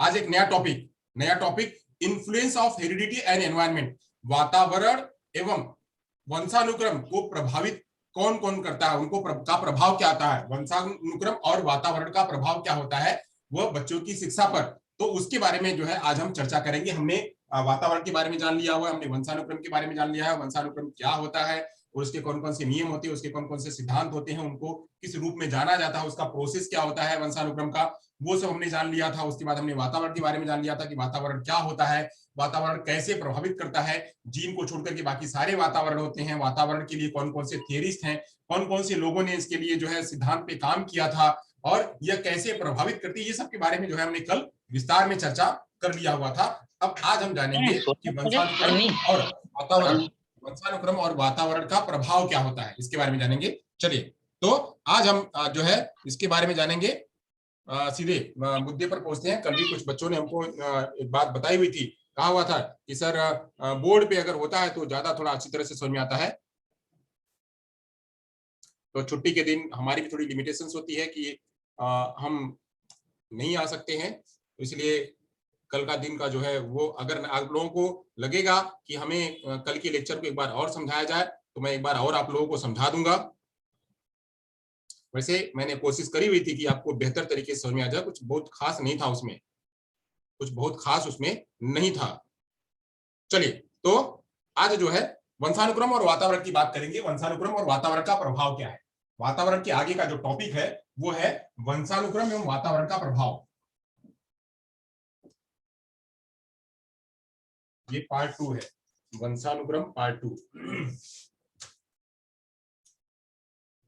आज एक नया topic influence of heredity and environment. वातावरण एवं वंशानुक्रम को प्रभावित कौन कौन करता है, उनको का प्रभाव क्या आता है, वंशानुक्रम और वातावरण का प्रभाव क्या होता है वह बच्चों की शिक्षा पर। तो उसके बारे में जो है आज हम चर्चा करेंगे। हमने वातावरण के बारे में जान लिया हुआ, हमने वंशानुक्रम के बारे में जान लिया है, वंशानुक्रम क्या होता है और उसके कौन कौन से नियम होते हैं, उसके कौन कौन से सिद्धांत होते हैं, उनको किस रूप में जाना जाता है, उसका प्रोसेस क्या होता है वंशानुक्रम का, वो सब हमने जान लिया था। उसके बाद हमने वातावरण के बारे में जान लिया था कि वातावरण क्या होता है, वातावरण कैसे प्रभावित करता है, जीन को छोड़कर के बाकी सारे वातावरण होते हैं, वातावरण के लिए कौन कौन से थियरिस्ट हैं, कौन कौन से लोगों ने इसके लिए जो है सिद्धांत पे काम किया था और यह कैसे प्रभावित करती है, ये सब के बारे में जो है हमने कल विस्तार में चर्चा कर लिया हुआ था। अब आज हम जानेंगे कि वंशानुक्रम और वातावरण का प्रभाव क्या होता है, इसके बारे में जानेंगे। चलिए, तो आज हम जो है इसके बारे में जानेंगे। सीधे मुद्दे पर पहुंचते हैं। कल भी कुछ बच्चों ने हमको एक बात बताई हुई थी, कहा हुआ था कि सर बोर्ड पे अगर होता है तो ज्यादा थोड़ा अच्छी तरह से समझ में आता है। तो छुट्टी के दिन हमारी भी थोड़ी लिमिटेशंस होती है कि हम नहीं आ सकते हैं, तो इसलिए कल का दिन का जो है वो, अगर आप लोगों को लगेगा कि हमें कल के लेक्चर को एक बार और समझाया जाए तो मैं एक बार और आप लोगों को समझा दूंगा। वैसे मैंने कोशिश करी हुई थी कि आपको बेहतर तरीके से समझ में आ जाए, कुछ बहुत खास नहीं था उसमें, कुछ बहुत खास उसमें नहीं था। चलिए, तो आज जो है वंशानुक्रम और वातावरण की बात करेंगे। वंशानुक्रम और वातावरण का प्रभाव क्या है। वातावरण के आगे का जो टॉपिक है वो है वंशानुक्रम एवं वातावरण का प्रभाव। ये पार्ट 2 है, वंशानुक्रम पार्ट 2,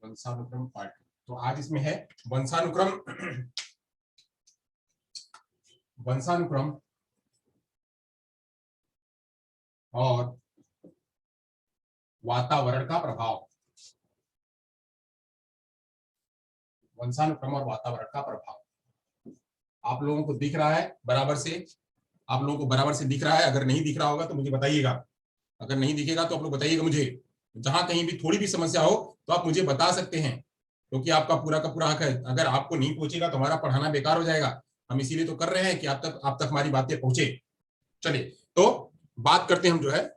वंशानुक्रम पार्ट 2। तो आज इसमें है वंशानुक्रम, वंशानुक्रम और वातावरण का प्रभाव। वंशानुक्रम और वातावरण का प्रभाव आप लोगों को दिख रहा है बराबर से? आप लोगों को बराबर से दिख रहा है? अगर नहीं दिख रहा होगा तो मुझे बताइएगा, अगर नहीं दिखेगा तो आप लोग बताइएगा मुझे। जहां कहीं भी थोड़ी भी समस्या हो तो आप मुझे बता सकते हैं, क्योंकि आपका पूरा का पूरा हक है। अगर आपको नहीं पहुंचेगा तो हमारा पढ़ाना बेकार हो जाएगा। हम इसीलिए तो कर रहे हैं कि आप तक हमारी बातें पहुंचे। चलिए, तो बात करते हैं हम जो है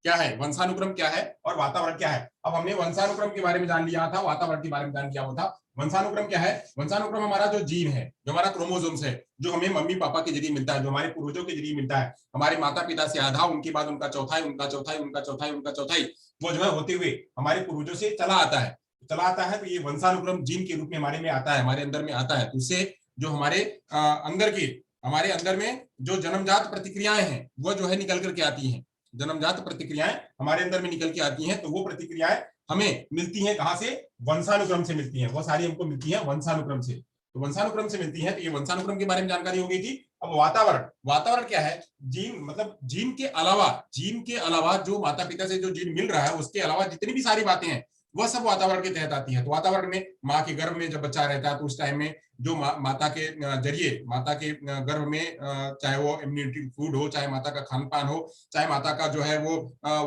क्या है वंशानुक्रम क्या है और वातावरण क्या है। अब हमने वंशानुक्रम के बारे में जान लिया था, वातावरण के बारे में जान लिया हुआ था। वंशानुक्रम क्या है? वंशानुक्रम हमारा जो जीन है, जो हमारा क्रोमोसोम्स है, जो हमें मम्मी पापा के जरिए मिलता है, जो हमारे पूर्वजों के जरिए मिलता है, हमारे माता पिता से आधा, उनके बाद उनका चौथाई, उनका चौथाई, उनका चौथाई, उनका चौथाई, वो जो है होते हुए हमारे पूर्वजों से चला आता है। तो ये वंशानुक्रम जीन के रूप में हमारे में आता है, हमारे अंदर में आता है। तो उससे जो हमारे हमारे अंदर में जो जन्मजात प्रतिक्रियाएं हैं वो जो है निकल करके आती हैं। जन्मजात प्रतिक्रियाएं हमारे अंदर में निकल के आती हैं, तो वो प्रतिक्रियाएं हमें मिलती हैं कहां से? वंशानुक्रम से मिलती हैं। वो सारी हमको मिलती हैं वंशानुक्रम से। तो वंशानुक्रम से मिलती हैं। तो ये वंशानुक्रम के बारे में जानकारी हो गई थी। अब वातावरण क्या है? जीन, मतलब जीन के अलावा जो माता पिता से जो जीन मिल रहा है उसके अलावा जितनी भी सारी बातें हैं वह सब वातावरण के तहत आती है। तो वातावरण में माँ के गर्भ में जब बच्चा रहता है तो उस टाइम में जो माता के जरिए, माता के गर्भ में, चाहे वो इम्यूनिटी फूड हो, चाहे माता का खान पान हो, चाहे माता का जो है वो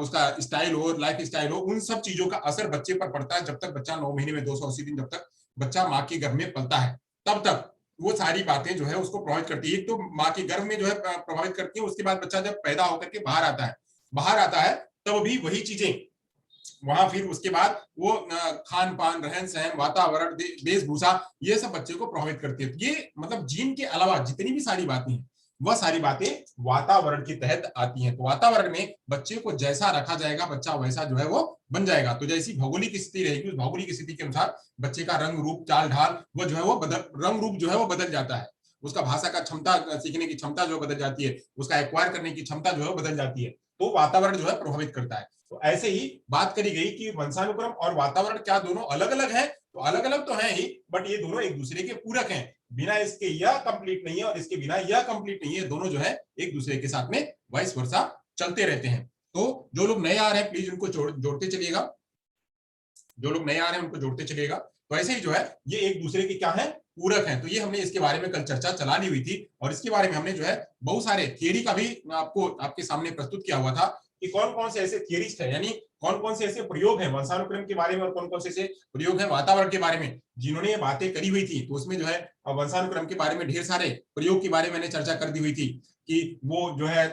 उसका स्टाइल हो, लाइफ स्टाइल हो, उन सब चीजों का असर बच्चे पर पड़ता है। जब तक बच्चा 9 महीने में 280 दिन जब तक बच्चा माँ के गर्भ में पलता है तब तक वो सारी बातें जो है उसको प्रभावित करती है। तो माँ के गर्भ में जो है प्रभावित करती है। उसके बाद बच्चा जब पैदा होकर के बाहर आता है तब भी वही चीजें वहां, फिर उसके बाद वो खान पान, रहन सहन, वातावरण, वेशभूषा, ये सब बच्चे को प्रभावित करती है। ये मतलब जीन के अलावा जितनी भी सारी बातें हैं वह सारी बातें वातावरण के तहत आती हैं। तो वातावरण में बच्चे को जैसा रखा जाएगा बच्चा वैसा जो है वो बन जाएगा। तो जैसी भौगोलिक स्थिति रहेगी उस भौगोलिक स्थिति के अनुसार बच्चे का रंग रूप, चाल ढाल वो जो है वो रंग रूप जो है वो बदल जाता है। उसका भाषा का क्षमता, सीखने की क्षमता जो बदल जाती है, उसका एक्वायर करने की क्षमता जो है बदल जाती है। तो वातावरण जो है प्रभावित करता है। तो ऐसे ही बात करी गई कि वंशानुक्रम और वातावरण क्या दोनों अलग अलग है? तो अलग अलग तो है ही, बट ये दोनों एक दूसरे के पूरक हैं। बिना इसके यह कंप्लीट नहीं है और इसके बिना यह कंप्लीट नहीं है। दोनों जो है एक दूसरे के साथ में वाइस वर्सा चलते रहते हैं। तो जो लोग नए आ रहे हैं प्लीज उनको जोड़ते चलिएगा, जो लोग नए आ रहे हैं उनको जोड़ते चलिएगा। तो ऐसे ही जो है ये एक दूसरे के क्या है? पूरक हैं। तो ये हमने इसके बारे में कल चर्चा चला ली हुई थी और इसके बारे में हमने जो है बहुत सारे थियरी का भी आपको आपके सामने प्रस्तुत किया हुआ था कि कौन कौन से ऐसे थियरिस्ट है, यानी कौन कौन से ऐसे प्रयोग हैं वंशानुक्रम के बारे में और कौन कौन से ऐसे प्रयोग हैं वातावरण के बारे में जिन्होंने ये बातें करी हुई थी। तो उसमें जो है वंशानुक्रम के बारे में ढेर सारे प्रयोग के बारे में मैंने चर्चा कर दी हुई थी कि वो जो है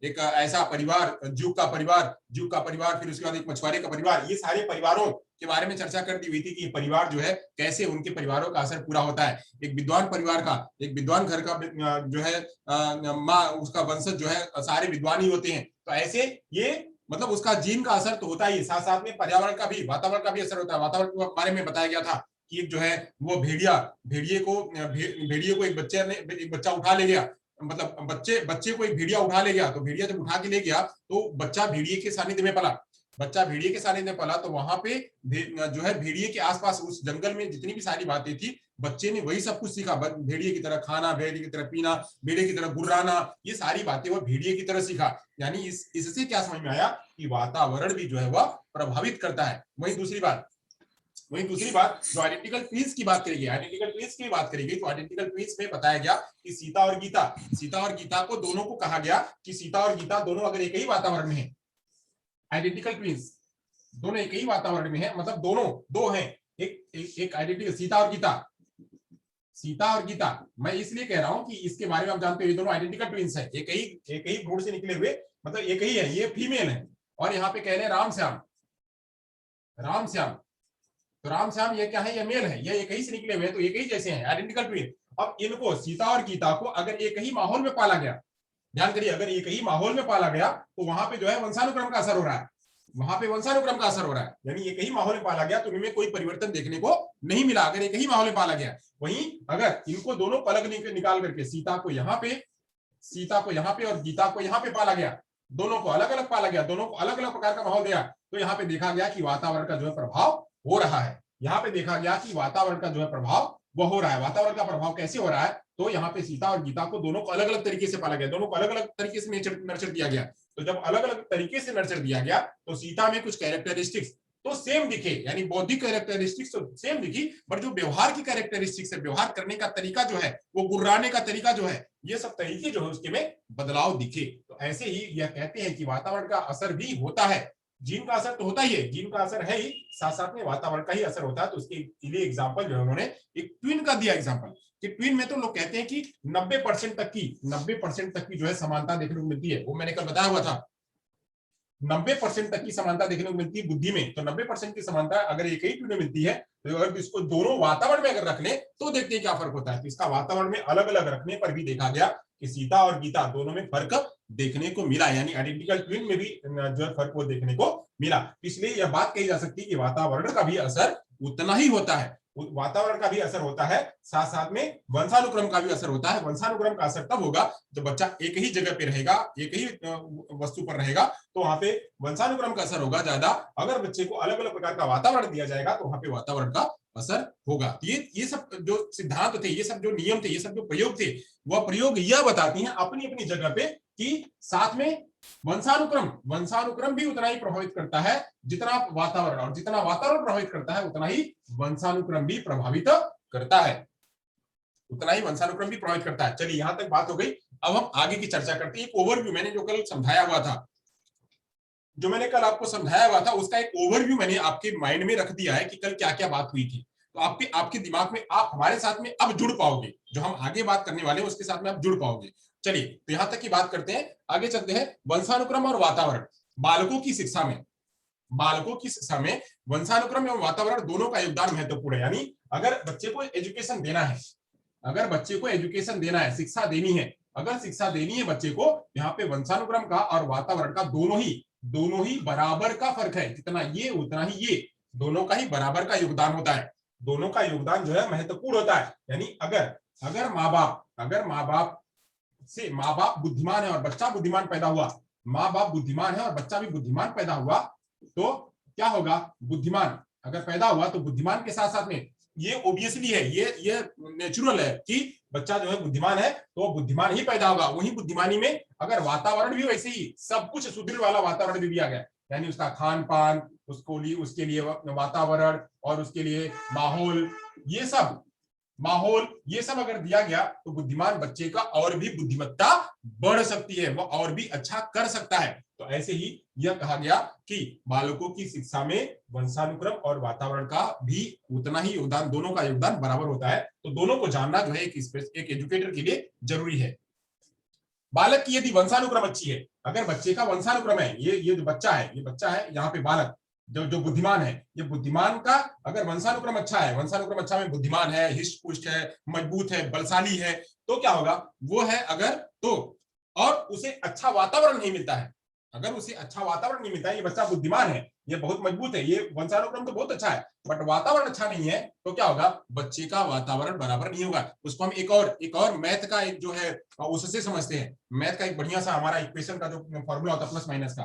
एक ऐसा परिवार, जूक का परिवार, फिर उसके बाद एक मछुआरे का परिवार, ये सारे परिवारों के बारे में चर्चा कर दी हुई थी कि परिवार जो है कैसे उनके परिवारों का असर पूरा होता है। एक विद्वान परिवार का, एक विद्वान घर का जो है माँ, उसका वंशज जो है सारे विद्वान ही होते हैं। तो ऐसे ये मतलब उसका जीन का असर तो होता ही, साथ साथ में पर्यावरण का भी, वातावरण का भी असर होता है। वातावरण के बारे में बताया गया था कि जो है वो भेड़िए को एक बच्चा उठा ले गया, मतलब बच्चे को एक भेड़िया उठा ले गया। तो भेड़िया जब उठा के ले गया तो बच्चा भेड़िए के सानिध्य में पला, तो वहां पे जो है भेड़िए के आसपास उस जंगल में जितनी भी सारी बातें थी, बच्चे ने वही सब कुछ सीखा। भेड़िए की तरह खाना, भेड़िए की तरह पीना, भेड़िए की तरह गुर्राना, ये सारी बातें वो भेड़िए की तरह सीखा। यानी इससे क्या समझ में आया कि वातावरण भी जो है वह प्रभावित करता है। वही दूसरी बात जो आइडेंटिकल ट्विंस की बात करेगी, तो आइडेंटिकल ट्विंस में बताया गया कि सीता और गीता को दोनों को कहा गया कि सीता और गीता दोनों अगर एक ही वातावरण में है, आइडेंटिकल ट्विंस दोनों एक ही वातावरण में है, मतलब दोनों दो हैं, एक आइडेंटिकल सीता और गीता। मैं इसलिए कह रहा हूं कि इसके बारे में आप जानते हो ये दोनों आइडेंटिकल ट्विंस है, एक ही भ्रूण से निकले हुए, मतलब एक ही है, ये फीमेल है। और यहाँ पे कह रहे हैं राम श्याम, तो राम श्याम ये क्या है, ये मेल है, ये एक ही से निकले हुए हैं, तो एक ही जैसे हैं, आइडेंटिकल ट्विन। अब इनको सीता और गीता को अगर एक ही माहौल में पाला गया, ध्यान करिए, अगर एक ही माहौल में पाला गया तो वहां पे जो है वंशानुक्रम का असर हो रहा है, यानी एक ही माहौल में पाला गया तो इनमें कोई परिवर्तन देखने को नहीं मिला, अगर एक ही माहौल में पाला गया। वहीं अगर इनको दोनों को अलग निकाल करके सीता को यहाँ पे और गीता को यहाँ पे पाला गया, दोनों को अलग अलग पाला गया, दोनों को अलग अलग प्रकार का माहौल दिया, तो यहाँ पे देखा गया कि वातावरण का जो है प्रभाव हो रहा है। यहाँ पे देखा गया कि वातावरण का जो है प्रभाव वो हो रहा है। वातावरण का प्रभाव कैसे हो रहा है, तो यहाँ पे सीता और गीता को दोनों को अलग अलग तरीके से पाला गया, दोनों को अलग अलग तरीके से नर्चर दिया गया। तो जब अलग अलग तरीके से नर्चर दिया गया तो सीता में कुछ कैरेक्टरिस्टिक्स तो सेम दिखे, यानी बौद्धिक कैरेक्टरिस्टिक्स तो सेम दिखी, पर जो व्यवहार की कैरेक्टरिस्टिक्स है, व्यवहार करने का तरीका जो है, वो गुर्राने का तरीका जो है, ये सब तरीके जो है उसके में बदलाव दिखे। तो ऐसे ही यह कहते हैं कि वातावरण का असर भी होता है, जीन का असर तो होता ही है, जीन का असर है ही, साथ साथ में वातावरण का ही असर होता है। तो उसके लिए एग्जांपल जो है उन्होंने एक ट्विन का दिया एग्जांपल, कि ट्विन में तो लोग कहते हैं कि 90% तक की जो है समानता देखने को मिलती है। वो मैंने कल बताया हुआ था, 90% तक की समानता देखने को मिलती है बुद्धि में। तो 90% की समानता अगर एक ही ट्विन में मिलती है, तो अगर इसको दोनों वातावरण में अगर रख ले तो देखते हैं क्या फर्क होता है। तो इसका वातावरण में अलग अलग रखने पर भी देखा गया कि सीता और गीता दोनों में फर्क देखने को मिला, यानी आइडेंटिकल ट्विन में भी जो है फर्क वो देखने को मिला। इसलिए यह बात कही जा सकती है कि वातावरण का भी असर उतना ही होता है, वातावरण का भी असर होता है, साथ साथ में वंशानुक्रम का भी असर होता है। वंशानुक्रम का असर तब होगा जब बच्चा एक ही जगह पे रहेगा, एक ही वस्तु पर रहेगा, तो वहां पे वंशानुक्रम का असर होगा ज्यादा। अगर बच्चे को अलग अलग प्रकार का वातावरण दिया जाएगा तो वहां पे वातावरण का असर होगा। ये सब जो सिद्धांत थे, ये सब जो नियम थे, ये सब जो प्रयोग थे, वह प्रयोग यह बताती हैं अपनी अपनी जगह पे कि साथ में वंशानुक्रम भी उतना ही प्रभावित करता है जितना वातावरण, और जितना वातावरण प्रभावित करता है उतना ही वंशानुक्रम भी प्रभावित करता है, चलिए यहां तक बात हो गई। अब हम आगे की चर्चा करते हैं। एक ओवरव्यू मैंने जो कल समझाया हुआ था, उसका एक ओवरव्यू मैंने आपके माइंड में रख दिया है कि कल क्या क्या बात हुई थी। तो आपके दिमाग में आप हमारे साथ में अब जुड़ पाओगे, जो हम आगे बात करने वाले हैं उसके साथ में आप जुड़ पाओगे। चलिए तो यहां तक की बात करते हैं, आगे चलते हैं। वंशानुक्रम और वातावरण, बालकों की शिक्षा में वंशानुक्रम एवं वातावरण दोनों का योगदान महत्वपूर्ण है। यानी अगर बच्चे को एजुकेशन देना है, शिक्षा देनी है, अगर शिक्षा देनी है बच्चे को, यहाँ पे वंशानुक्रम का और वातावरण का दोनों ही बराबर का फर्क है, जितना ये उतना ही ये, दोनों का ही बराबर का योगदान होता है, दोनों का योगदान जो है महत्वपूर्ण होता है। यानी अगर माँ बाप बुद्धिमान है और बच्चा बुद्धिमान पैदा हुआ, माँ बाप बुद्धिमान है और बच्चा भी बुद्धिमान पैदा हुआ, तो क्या होगा, बुद्धिमान अगर पैदा हुआ तो बुद्धिमान के साथ साथ में ये ओबियसली है, ये नेचुरल है कि बच्चा जो है बुद्धिमान है तो बुद्धिमान ही पैदा होगा। वही बुद्धिमानी में अगर वातावरण भी वैसे ही सब कुछ सुदृढ़ वाला वातावरण भी दिया गया, यानी उसका खान पान, उसके लिए वातावरण और उसके लिए माहौल, ये सब अगर दिया गया तो बुद्धिमान बच्चे का और भी बुद्धिमत्ता बढ़ सकती है, वो और भी अच्छा कर सकता है। तो ऐसे ही यह कहा गया कि बालकों की शिक्षा में वंशानुक्रम और वातावरण का भी उतना ही योगदान, दोनों का योगदान बराबर होता है। तो दोनों को जानना जो है एक एजुकेटर के लिए जरूरी है। बालक की यदि वंशानुक्रम अच्छी है, अगर बच्चे का वंशानुक्रम है, ये जो बच्चा है, ये बच्चा है यहाँ पे बालक, जो बुद्धिमान है, ये बुद्धिमान का अगर वंशानुक्रम अच्छा है, वंशानुक्रम अच्छा में बुद्धिमान है, हिष्ट पुष्ट है, मजबूत है, बलशाली है, तो क्या होगा, वो है अगर तो, और उसे अच्छा वातावरण नहीं मिलता है, अगर उसे अच्छा वातावरण नहीं मिलता है, ये बच्चा बुद्धिमान है, ये बहुत मजबूत है, ये वंशानुक्रम तो बहुत अच्छा है, बट वातावरण अच्छा नहीं है, तो क्या होगा, बच्चे का वातावरण बराबर नहीं होगा। उसको हम एक और मैथ का एक जो है उससे समझते हैं। मैथ का एक बढ़िया सा हमारा इक्वेशन का जो फॉर्मूला होता है प्लस माइनस का,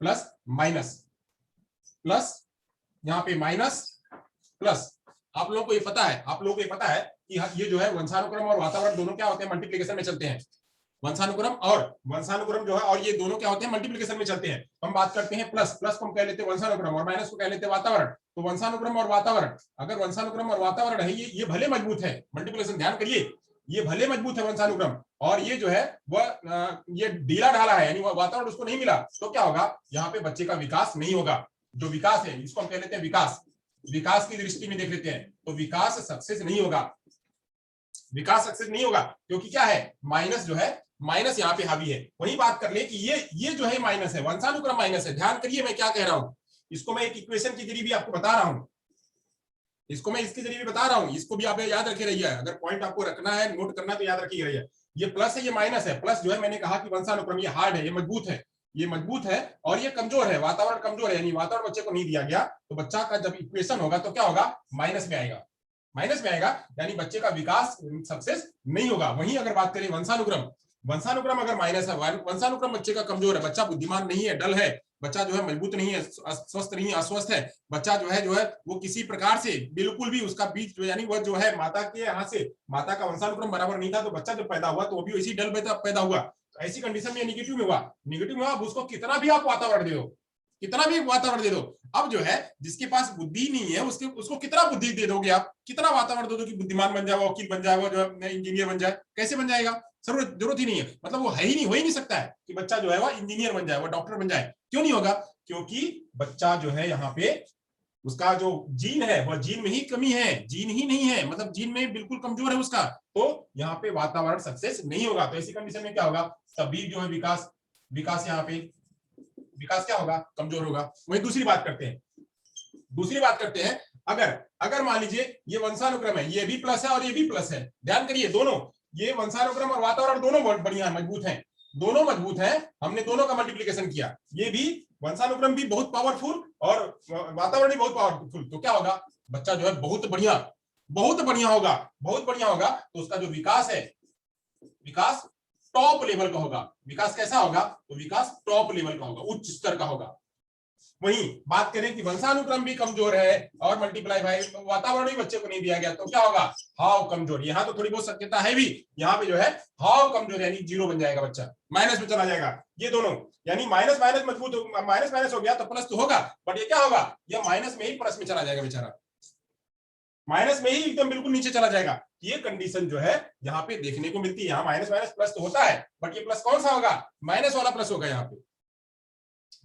प्लस माइनस प्लस, यहाँ पे माइनस प्लस, आप लोगों को ये पता है, आप लोगों को ये पता है कि ये जो है वंशानुक्रम और वातावरण दोनों क्या होते हैं, मल्टीप्लिकेशन में चलते हैं। वंशानुक्रम जो है और ये दोनों क्या होते हैं, मल्टीप्लिकेशन में चलते हैं। हम बात करते हैं प्लस को हम कह लेते हैं वंशानुक्रम और माइनस को कह लेते हैं वातावरण। तो वंशानुक्रम और वातावरण, अगर वंशानुक्रम और वातावरण है, ये भले मजबूत है, मल्टीप्लिकेशन ध्यान करिए, ये भले मजबूत है वंशानुक्रम, और ये जो है वह ये ढीला ढाला है, यानी वातावरण उसको नहीं मिला, तो क्या होगा, यहाँ पे बच्चे का विकास नहीं होगा। जो विकास है इसको हम कह लेते हैं विकास की दृष्टि में देख लेते हैं, तो विकास सक्सेस नहीं होगा, क्योंकि क्या है, माइनस जो है, माइनस यहाँ पे हावी है। वही बात कर ले कि ये जो है माइनस है, वंशानुक्रम माइनस है। ध्यान करिए मैं क्या कह रहा हूं, इसको मैं एक इक्वेशन के जरिए भी आपको बता रहा हूं, इसको भी आप याद रखे रहिए। अगर पॉइंट आपको रखना है, नोट करना, तो याद रखिए रहिए। ये प्लस है, ये माइनस है। प्लस जो है, मैंने कहा कि वंशानुक्रम ये हार्ड है, ये मजबूत है, और ये कमजोर है, वातावरण कमजोर है, यानी वातावरण बच्चे को नहीं दिया गया, तो बच्चा का जब इक्वेशन होगा तो क्या होगा, माइनस में आएगा, यानी बच्चे का विकास सक्सेस नहीं होगा। वहीं अगर बात करें वंशानुक्रम अगर माइनस है, वंशानुक्रम बच्चे का कमजोर है, बच्चा बुद्धिमान नहीं है, डल है, बच्चा जो है मजबूत नहीं है, स्वस्थ नहीं है, अस्वस्थ है, बच्चा जो है वो किसी प्रकार से बिल्कुल भी उसका बीज जो, यानी वह जो है माता के यहाँ से, माता का वंशानुक्रम बराबर नहीं था, तो बच्चा जब पैदा हुआ तो वो भी इसी डल पैदा हुआ। तो ऐसी कंडीशन में निगेटिव में हुआ, अब उसको कितना भी आप वातावरण दे दो, अब जो है जिसके पास बुद्धि नहीं है उसको कितना बुद्धि दे दोगे आप, कितना वातावरण दे दो कि बुद्धिमान बन जाए, वकील बन जाए, वो जो है इंजीनियर बन जाए, कैसे बन जाएगा, जरूरत ही नहीं है। मतलब वो है ही नहीं, हो ही नहीं सकता है कि बच्चा जो है वो इंजीनियर बन जाए, वो डॉक्टर बन जाए। क्यों नहीं होगा, क्योंकि बच्चा जो है यहाँ पे उसका जो जीन है, वह जीन में ही कमी है, जीन ही नहीं है, मतलब जीन में बिल्कुल कमजोर है उसका, तो यहाँ पे वातावरण सक्सेस नहीं होगा। तो ऐसी कंडीशन में क्या होगा, तभी जो है विकास यहाँ पे विकास क्या होगा, कमजोर होगा। वही दूसरी बात करते हैं, अगर मान लीजिए ये वंशानुक्रम है, ये भी प्लस है और ये भी प्लस है, ध्यान करिए, दोनों ये वंशानुक्रम और वातावरण दोनों बहुत बढ़िया है, मजबूत है, हमने दोनों का मल्टीप्लिकेशन किया, ये भी वंशानुक्रम भी बहुत पावरफुल और वातावरण भी बहुत पावरफुल, तो क्या होगा, बच्चा जो है बहुत बढ़िया होगा। तो उसका जो विकास है, विकास टॉप लेवल का होगा। विकास कैसा होगा, तो विकास टॉप लेवल का होगा, उच्च स्तर का होगा। वहीं बात करें कि वंशानुक्रम भी कमजोर है और मल्टीप्लाई भाई वातावरण भी बच्चे को नहीं दिया गया, तो क्या होगा, हाव कमजोर। यहाँ तो थोड़ी बहुत शक्यता है भी, यहाँ पे जो है हाव कमजोर, यानी 0 बन जाएगा, बच्चा माइनस में चला जाएगा। ये दोनों यानी माइनस मजबूत, माइनस हो गया तो प्लस तो होगा, बट ये क्या होगा, ये माइनस में ही प्लस में चला जाएगा, बेचारा माइनस में ही एकदम बिल्कुल नीचे चला जाएगा। ये कंडीशन जो है यहाँ पे देखने को मिलती है। यहाँ माइनस प्लस तो होता है, बट ये प्लस कौन सा होगा, माइनस वाला प्लस होगा। यहाँ पे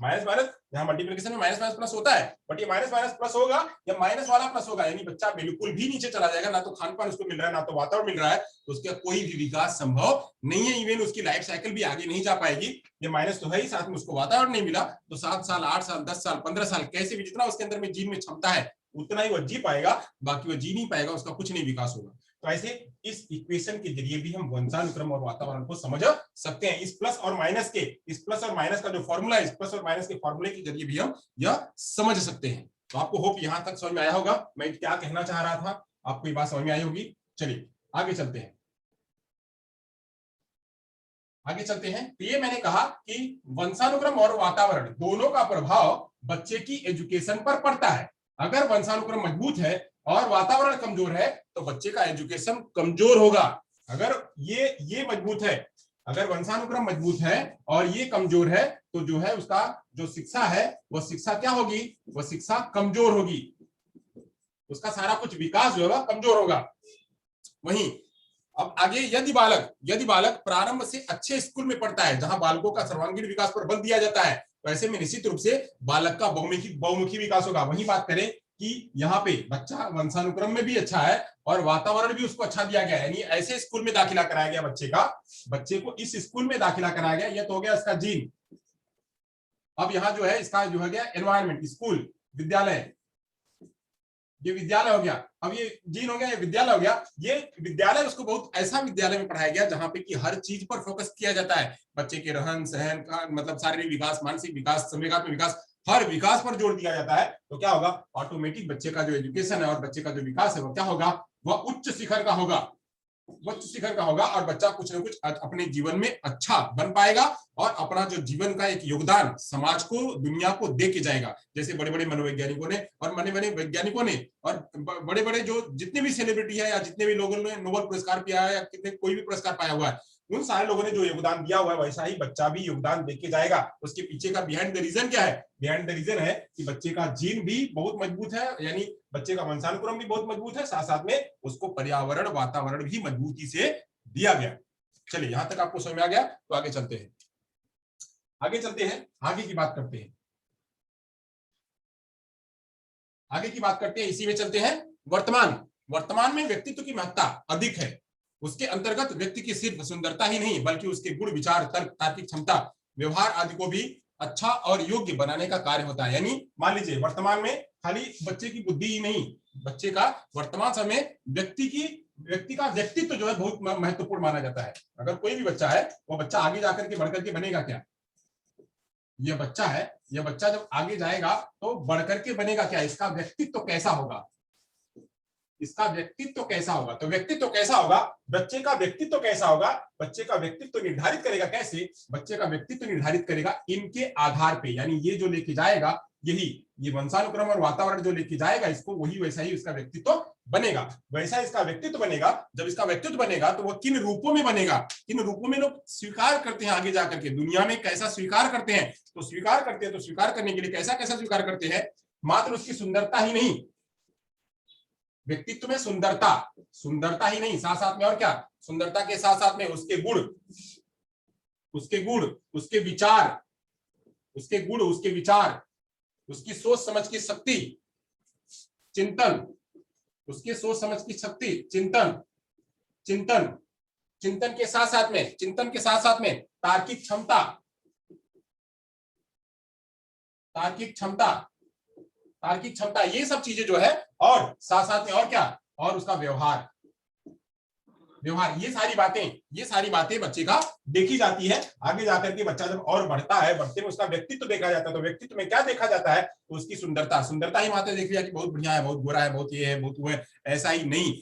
माइनस यहाँ मल्टीप्लिकेशन में माइनस प्लस होता है, बट ये माइनस प्लस होगा या माइनस वाला प्लस होगा, यानी बच्चा बिल्कुल भी नीचे चला जाएगा, ना तो खान पान उसको मिल रहा है, ना तो वातावरण मिल रहा है, तो उसका कोई भी विकास संभव नहीं है। इवन उसकी लाइफ साइकिल भी आगे नहीं जा पाएगी। ये माइनस तो है ही, साथ में उसको वातावरण नहीं मिला, तो 7 साल 8 साल 10 साल 15 साल कैसे भी, जितना उसके अंदर में जीन में क्षमता है उतना ही वो जी पाएगा, बाकी वो जी नहीं पाएगा, उसका कुछ नहीं विकास होगा। तो ऐसे इस इक्वेशन के जरिए भी हम वंशानुक्रम और वातावरण को समझ सकते हैं। इस प्लस और माइनस का जो फॉर्मूला है, इस प्लस और माइनस के फॉर्मूले के जरिए भी हम यह समझ सकते हैं। तो आपको होप यहां तक समझ में आया होगा मैं क्या कहना चाह रहा था, आपको ये बात समझ में आई होगी। चलिए आगे चलते हैं। तो ये मैंने कहा कि वंशानुक्रम और वातावरण दोनों का प्रभाव बच्चे की एजुकेशन पर पड़ता है। अगर वंशानुक्रम मजबूत है और वातावरण कमजोर है तो बच्चे का एजुकेशन कमजोर होगा। अगर ये मजबूत है, अगर वंशानुक्रम मजबूत है और ये कमजोर है, तो जो है उसका जो शिक्षा है वह शिक्षा क्या होगी, वह शिक्षा कमजोर होगी, उसका सारा कुछ विकास जो है कमजोर होगा। वहीं अब आगे यदि बालक प्रारंभ से अच्छे स्कूल में पढ़ता है, जहां बालकों का सर्वांगीण विकास पर बल दिया जाता है, तो ऐसे में निश्चित रूप से बालक का बहुमुखी विकास होगा। वही बात करें कि यहाँ पे बच्चा वंशानुक्रम में भी अच्छा है और वातावरण भी उसको अच्छा दिया गया है, यानी ऐसे स्कूल में दाखिला कराया गया बच्चे को इस स्कूल में दाखिला कराया गया, यह तो हो गया इसका जीन। अब यहाँ जो है इसका जो है गया एनवायरमेंट, स्कूल, विद्यालय, ये विद्यालय हो गया। अब ये जीन हो गया, ये विद्यालय हो गया। ये विद्यालय उसको बहुत ऐसा विद्यालय में पढ़ाया गया जहां पे कि हर चीज पर फोकस किया जाता है, बच्चे के रहन सहन का मतलब शारीरिक विकास, मानसिक विकास, संवेगात्मक विकास, हर विकास पर जोर दिया जाता है। तो क्या होगा, ऑटोमेटिक बच्चे का जो एजुकेशन है और बच्चे का जो विकास है वो क्या होगा, वह उच्च शिखर का होगा, उच्च शिखर का होगा और बच्चा कुछ ना कुछ अपने जीवन में अच्छा बन पाएगा और अपना जो जीवन का एक योगदान समाज को, दुनिया को दे के जाएगा। जैसे बड़े बड़े मनोवैज्ञानिकों ने और बड़े बड़े वैज्ञानिकों ने और बड़े बड़े जो जितने भी सेलिब्रिटी है या जितने भी लोगों ने नोबेल पुरस्कार पाया है या कितने कोई भी पुरस्कार पाया हुआ है, उन सारे लोगों ने जो योगदान दिया हुआ है वैसा ही बच्चा भी योगदान देके जाएगा। उसके पीछे का बिहाइंड द रीजन क्या है, बिहाइंड द रीजन है कि बच्चे का जीन भी बहुत मजबूत है, यानी बच्चे का वंशानुक्रम भी बहुत मजबूत है, साथ साथ में उसको पर्यावरण वातावरण भी मजबूती से दिया गया। चलिए यहां तक आपको समझ में आ गया, तो आगे चलते हैं, आगे की बात करते हैं, इसी में चलते हैं। वर्तमान में व्यक्तित्व की महत्ता अधिक है। उसके अंतर्गत व्यक्ति की सिर्फ सुंदरता ही नहीं बल्कि उसके गुण, विचार, तर्क, तार्किक क्षमता, व्यवहार आदि को भी अच्छा और योग्य बनाने का कार्य होता है। यानी मान लीजिए वर्तमान में खाली बच्चे की बुद्धि ही नहीं, बच्चे का वर्तमान समय व्यक्ति का व्यक्तित्व जो है बहुत महत्वपूर्ण माना जाता है। अगर कोई भी बच्चा है, वो बच्चा आगे जाकर के बढ़कर के बनेगा क्या, यह बच्चा जब आगे जाएगा तो बढ़कर के बनेगा क्या, इसका व्यक्तित्व कैसा होगा, तो व्यक्तित्व कैसा होगा, बच्चे का व्यक्तित्व कैसा होगा, बच्चे का व्यक्तित्व निर्धारित करेगा कैसे, बच्चे का व्यक्तित्व निर्धारित करेगा इनके आधार पे, यानी ये जो लेके जाएगा ये वंशानुक्रम और वातावरण जो लेके जाएगा इसको, वही वैसा ही उसका व्यक्तित्व बनेगा। वैसा इसका व्यक्तित्व बनेगा। जब इसका व्यक्तित्व बनेगा तो वह किन रूपों में बनेगा, किन रूपों में लोग स्वीकार करते हैं आगे जाकर के दुनिया में कैसा स्वीकार करते हैं, तो स्वीकार करने के लिए कैसा स्वीकार करते हैं, मात्र उसकी सुंदरता ही नहीं, व्यक्तित्व में सुंदरता ही नहीं, साथ साथ में और क्या, सुंदरता के साथ साथ में उसके गुण, उसके विचार, उसकी सोच समझ की शक्ति, चिंतन, उसकी सोच समझ की शक्ति, चिंतन के साथ साथ में तार्किक क्षमता, ये सब चीजें जो है, और साथ साथ में और क्या, और उसका व्यवहार, ये सारी बातें बच्चे का देखी जाती है। आगे जाकर के बच्चा जब और बढ़ता है, बढ़ते में उसका व्यक्तित्व देखा जाता है। तो व्यक्तित्व में क्या देखा जाता है, तो उसकी सुंदरता ही मात्र देख लिया कि बहुत बढ़िया है, बहुत गोरा है, बहुत ये है, बहुत वो है, ऐसा ही नहीं,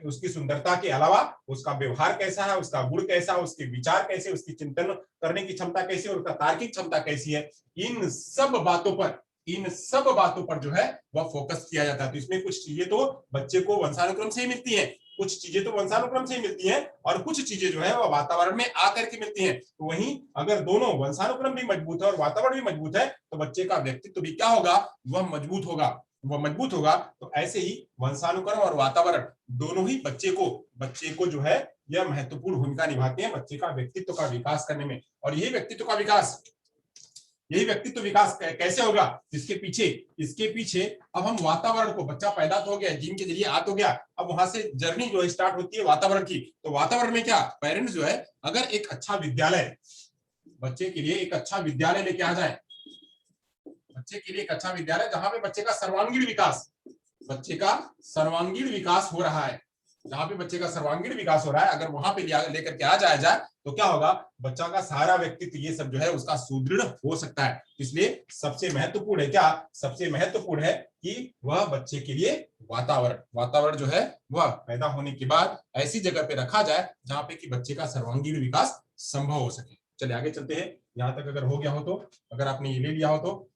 उसकी सुंदरता के अलावा उसका व्यवहार कैसा है, उसका गुण कैसा, उसके विचार कैसे, उसकी चिंतन करने की क्षमता कैसी और उसका तार्किक क्षमता कैसी है, इन सब बातों पर जो है वह फोकस किया जाता है। तो इसमें कुछ चीजें तो बच्चे को वंशानुक्रम से ही मिलती है, कुछ चीजें तो वंशानुक्रम से ही मिलती हैं और कुछ चीजें जो है वह वातावरण में आकर के मिलती हैं। तो वहीं अगर दोनों वंशानुक्रम भी मजबूत है और वातावरण भी मजबूत है तो बच्चे का व्यक्तित्व भी क्या होगा, वह मजबूत होगा। तो ऐसे ही वंशानुक्रम और वातावरण दोनों ही बच्चे को जो है यह महत्वपूर्ण भूमिका निभाते हैं बच्चे का व्यक्तित्व का विकास करने में। और यही व्यक्तित्व विकास कैसे होगा, इसके पीछे अब हम वातावरण को, बच्चा पैदा तो हो गया, जीन के जरिए आ तो गया, अब वहां से जर्नी जो है स्टार्ट होती है वातावरण की। तो वातावरण में क्या, पेरेंट्स जो है अगर एक अच्छा विद्यालय, बच्चे के लिए एक अच्छा विद्यालय लेके आ जाए, बच्चे के लिए एक अच्छा विद्यालय जहां पे बच्चे का सर्वांगीण विकास हो रहा है, जहां पे बच्चे का सर्वांगीण विकास हो रहा है, अगर वहां पे लेकर के आ जाया जाए तो क्या होगा, बच्चा का सारा व्यक्तित्व ये सब जो है उसका सुदृढ़ हो सकता है। इसलिए सबसे महत्वपूर्ण है कि वह बच्चे के लिए वातावरण जो है वह पैदा होने के बाद ऐसी जगह पे रखा जाए जहां पे कि बच्चे का सर्वांगीण विकास संभव हो सके। चलिए आगे चलते हैं, यहां तक अगर हो गया हो तो, अगर आपने ये ले लिया हो तो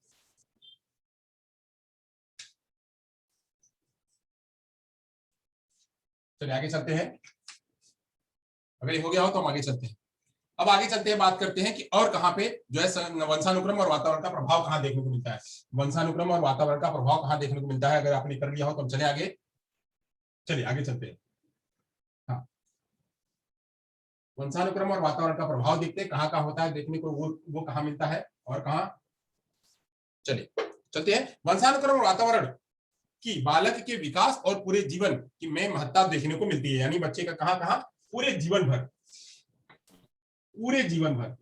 चलिए आगे चलते हैं, अगर ये हो गया हो तो हम आगे चलते हैं। अब आगे चलते हैं, बात करते हैं कि और कहां पे जो है वंशानुक्रम और वातावरण का प्रभाव कहां देखने को मिलता है, वंशानुक्रम और वातावरण का प्रभाव कहां देखने को मिलता है। अगर आपने कर लिया हो तो हम चले आगे, चलिए आगे चलते हैं। हाँ, वंशानुक्रम और वातावरण का प्रभाव देखते हैं कहां कहां होता है, देखने को वो कहां मिलता है और कहां चलिए चलते हैं। वंशानुक्रम और वातावरण की बालक के विकास और पूरे जीवन की में महत्ता देखने को मिलती है। यानी बच्चे का कहां कहां, पूरे जीवन भर, पूरे जीवन भर,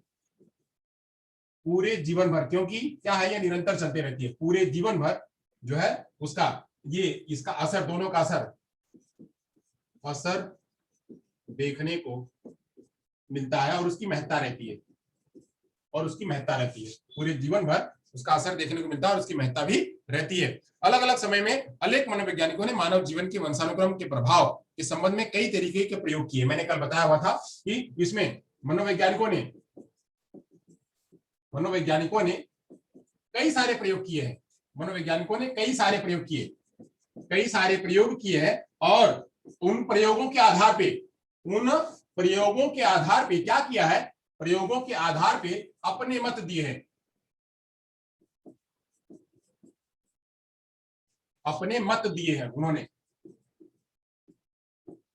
पूरे जीवन भर, क्योंकि क्या है ये निरंतर चलते रहती है। पूरे जीवन भर जो है उसका ये इसका असर, दोनों का असर देखने को मिलता है और उसकी महत्ता रहती है, और उसकी महत्ता रहती है। पूरे जीवन भर उसका असर देखने को मिलता है और उसकी महत्ता भी रहती है। अलग अलग समय में अनेक मनोवैज्ञानिकों ने मानव जीवन के वंशानुक्रम के प्रभाव के संबंध में कई तरीके के प्रयोग किए। मैंने कल बताया हुआ था कि इसमें मनोवैज्ञानिकों ने कई सारे प्रयोग किए हैं। मनोवैज्ञानिकों ने कई सारे प्रयोग किए हैं और उन प्रयोगों के आधार पे क्या किया है, प्रयोगों के आधार पे अपने मत दिए हैं, उन्होंने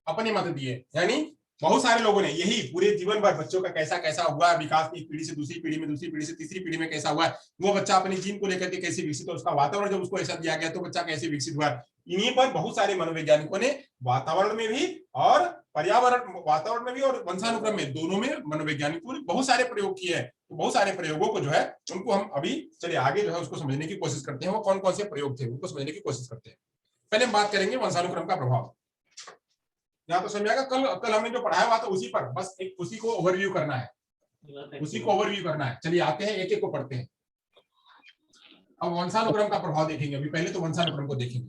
अपने मत दिए। यानी बहुत सारे लोगों ने यही पूरे जीवन भर बच्चों का कैसा कैसा हुआ विकास, एक पीढ़ी से दूसरी पीढ़ी में, दूसरी पीढ़ी से तीसरी पीढ़ी में कैसा हुआ, वो बच्चा अपने जीन को लेकर के कैसे विकसित हो, उसका वातावरण जब उसको ऐसा दिया गया तो बच्चा कैसे विकसित हुआ। इन्हीं पर बहुत सारे मनोवैज्ञानिकों ने वातावरण में भी और वातावरण में भी और वंशानुक्रम में, दोनों में मनोवैज्ञानिकों ने बहुत सारे प्रयोग किए हैं। तो बहुत सारे प्रयोगों को जो है उनको हम अभी चलिए आगे जो है उसको समझने की कोशिश करते हैं। वो कौन कौन से प्रयोग थे उनको समझने की कोशिश करते हैं। पहले हम बात करेंगे वंशानुक्रम का प्रभाव। यहाँ तो समझाएगा, कल हमने जो पढ़ाया हुआ था उसी पर, बस एक उसी को ओवरव्यू करना है, चलिए आते हैं, एक एक को पढ़ते हैं। अब वंशानुक्रम का प्रभाव देखेंगे। अभी पहले तो वंशानुक्रम को देखेंगे,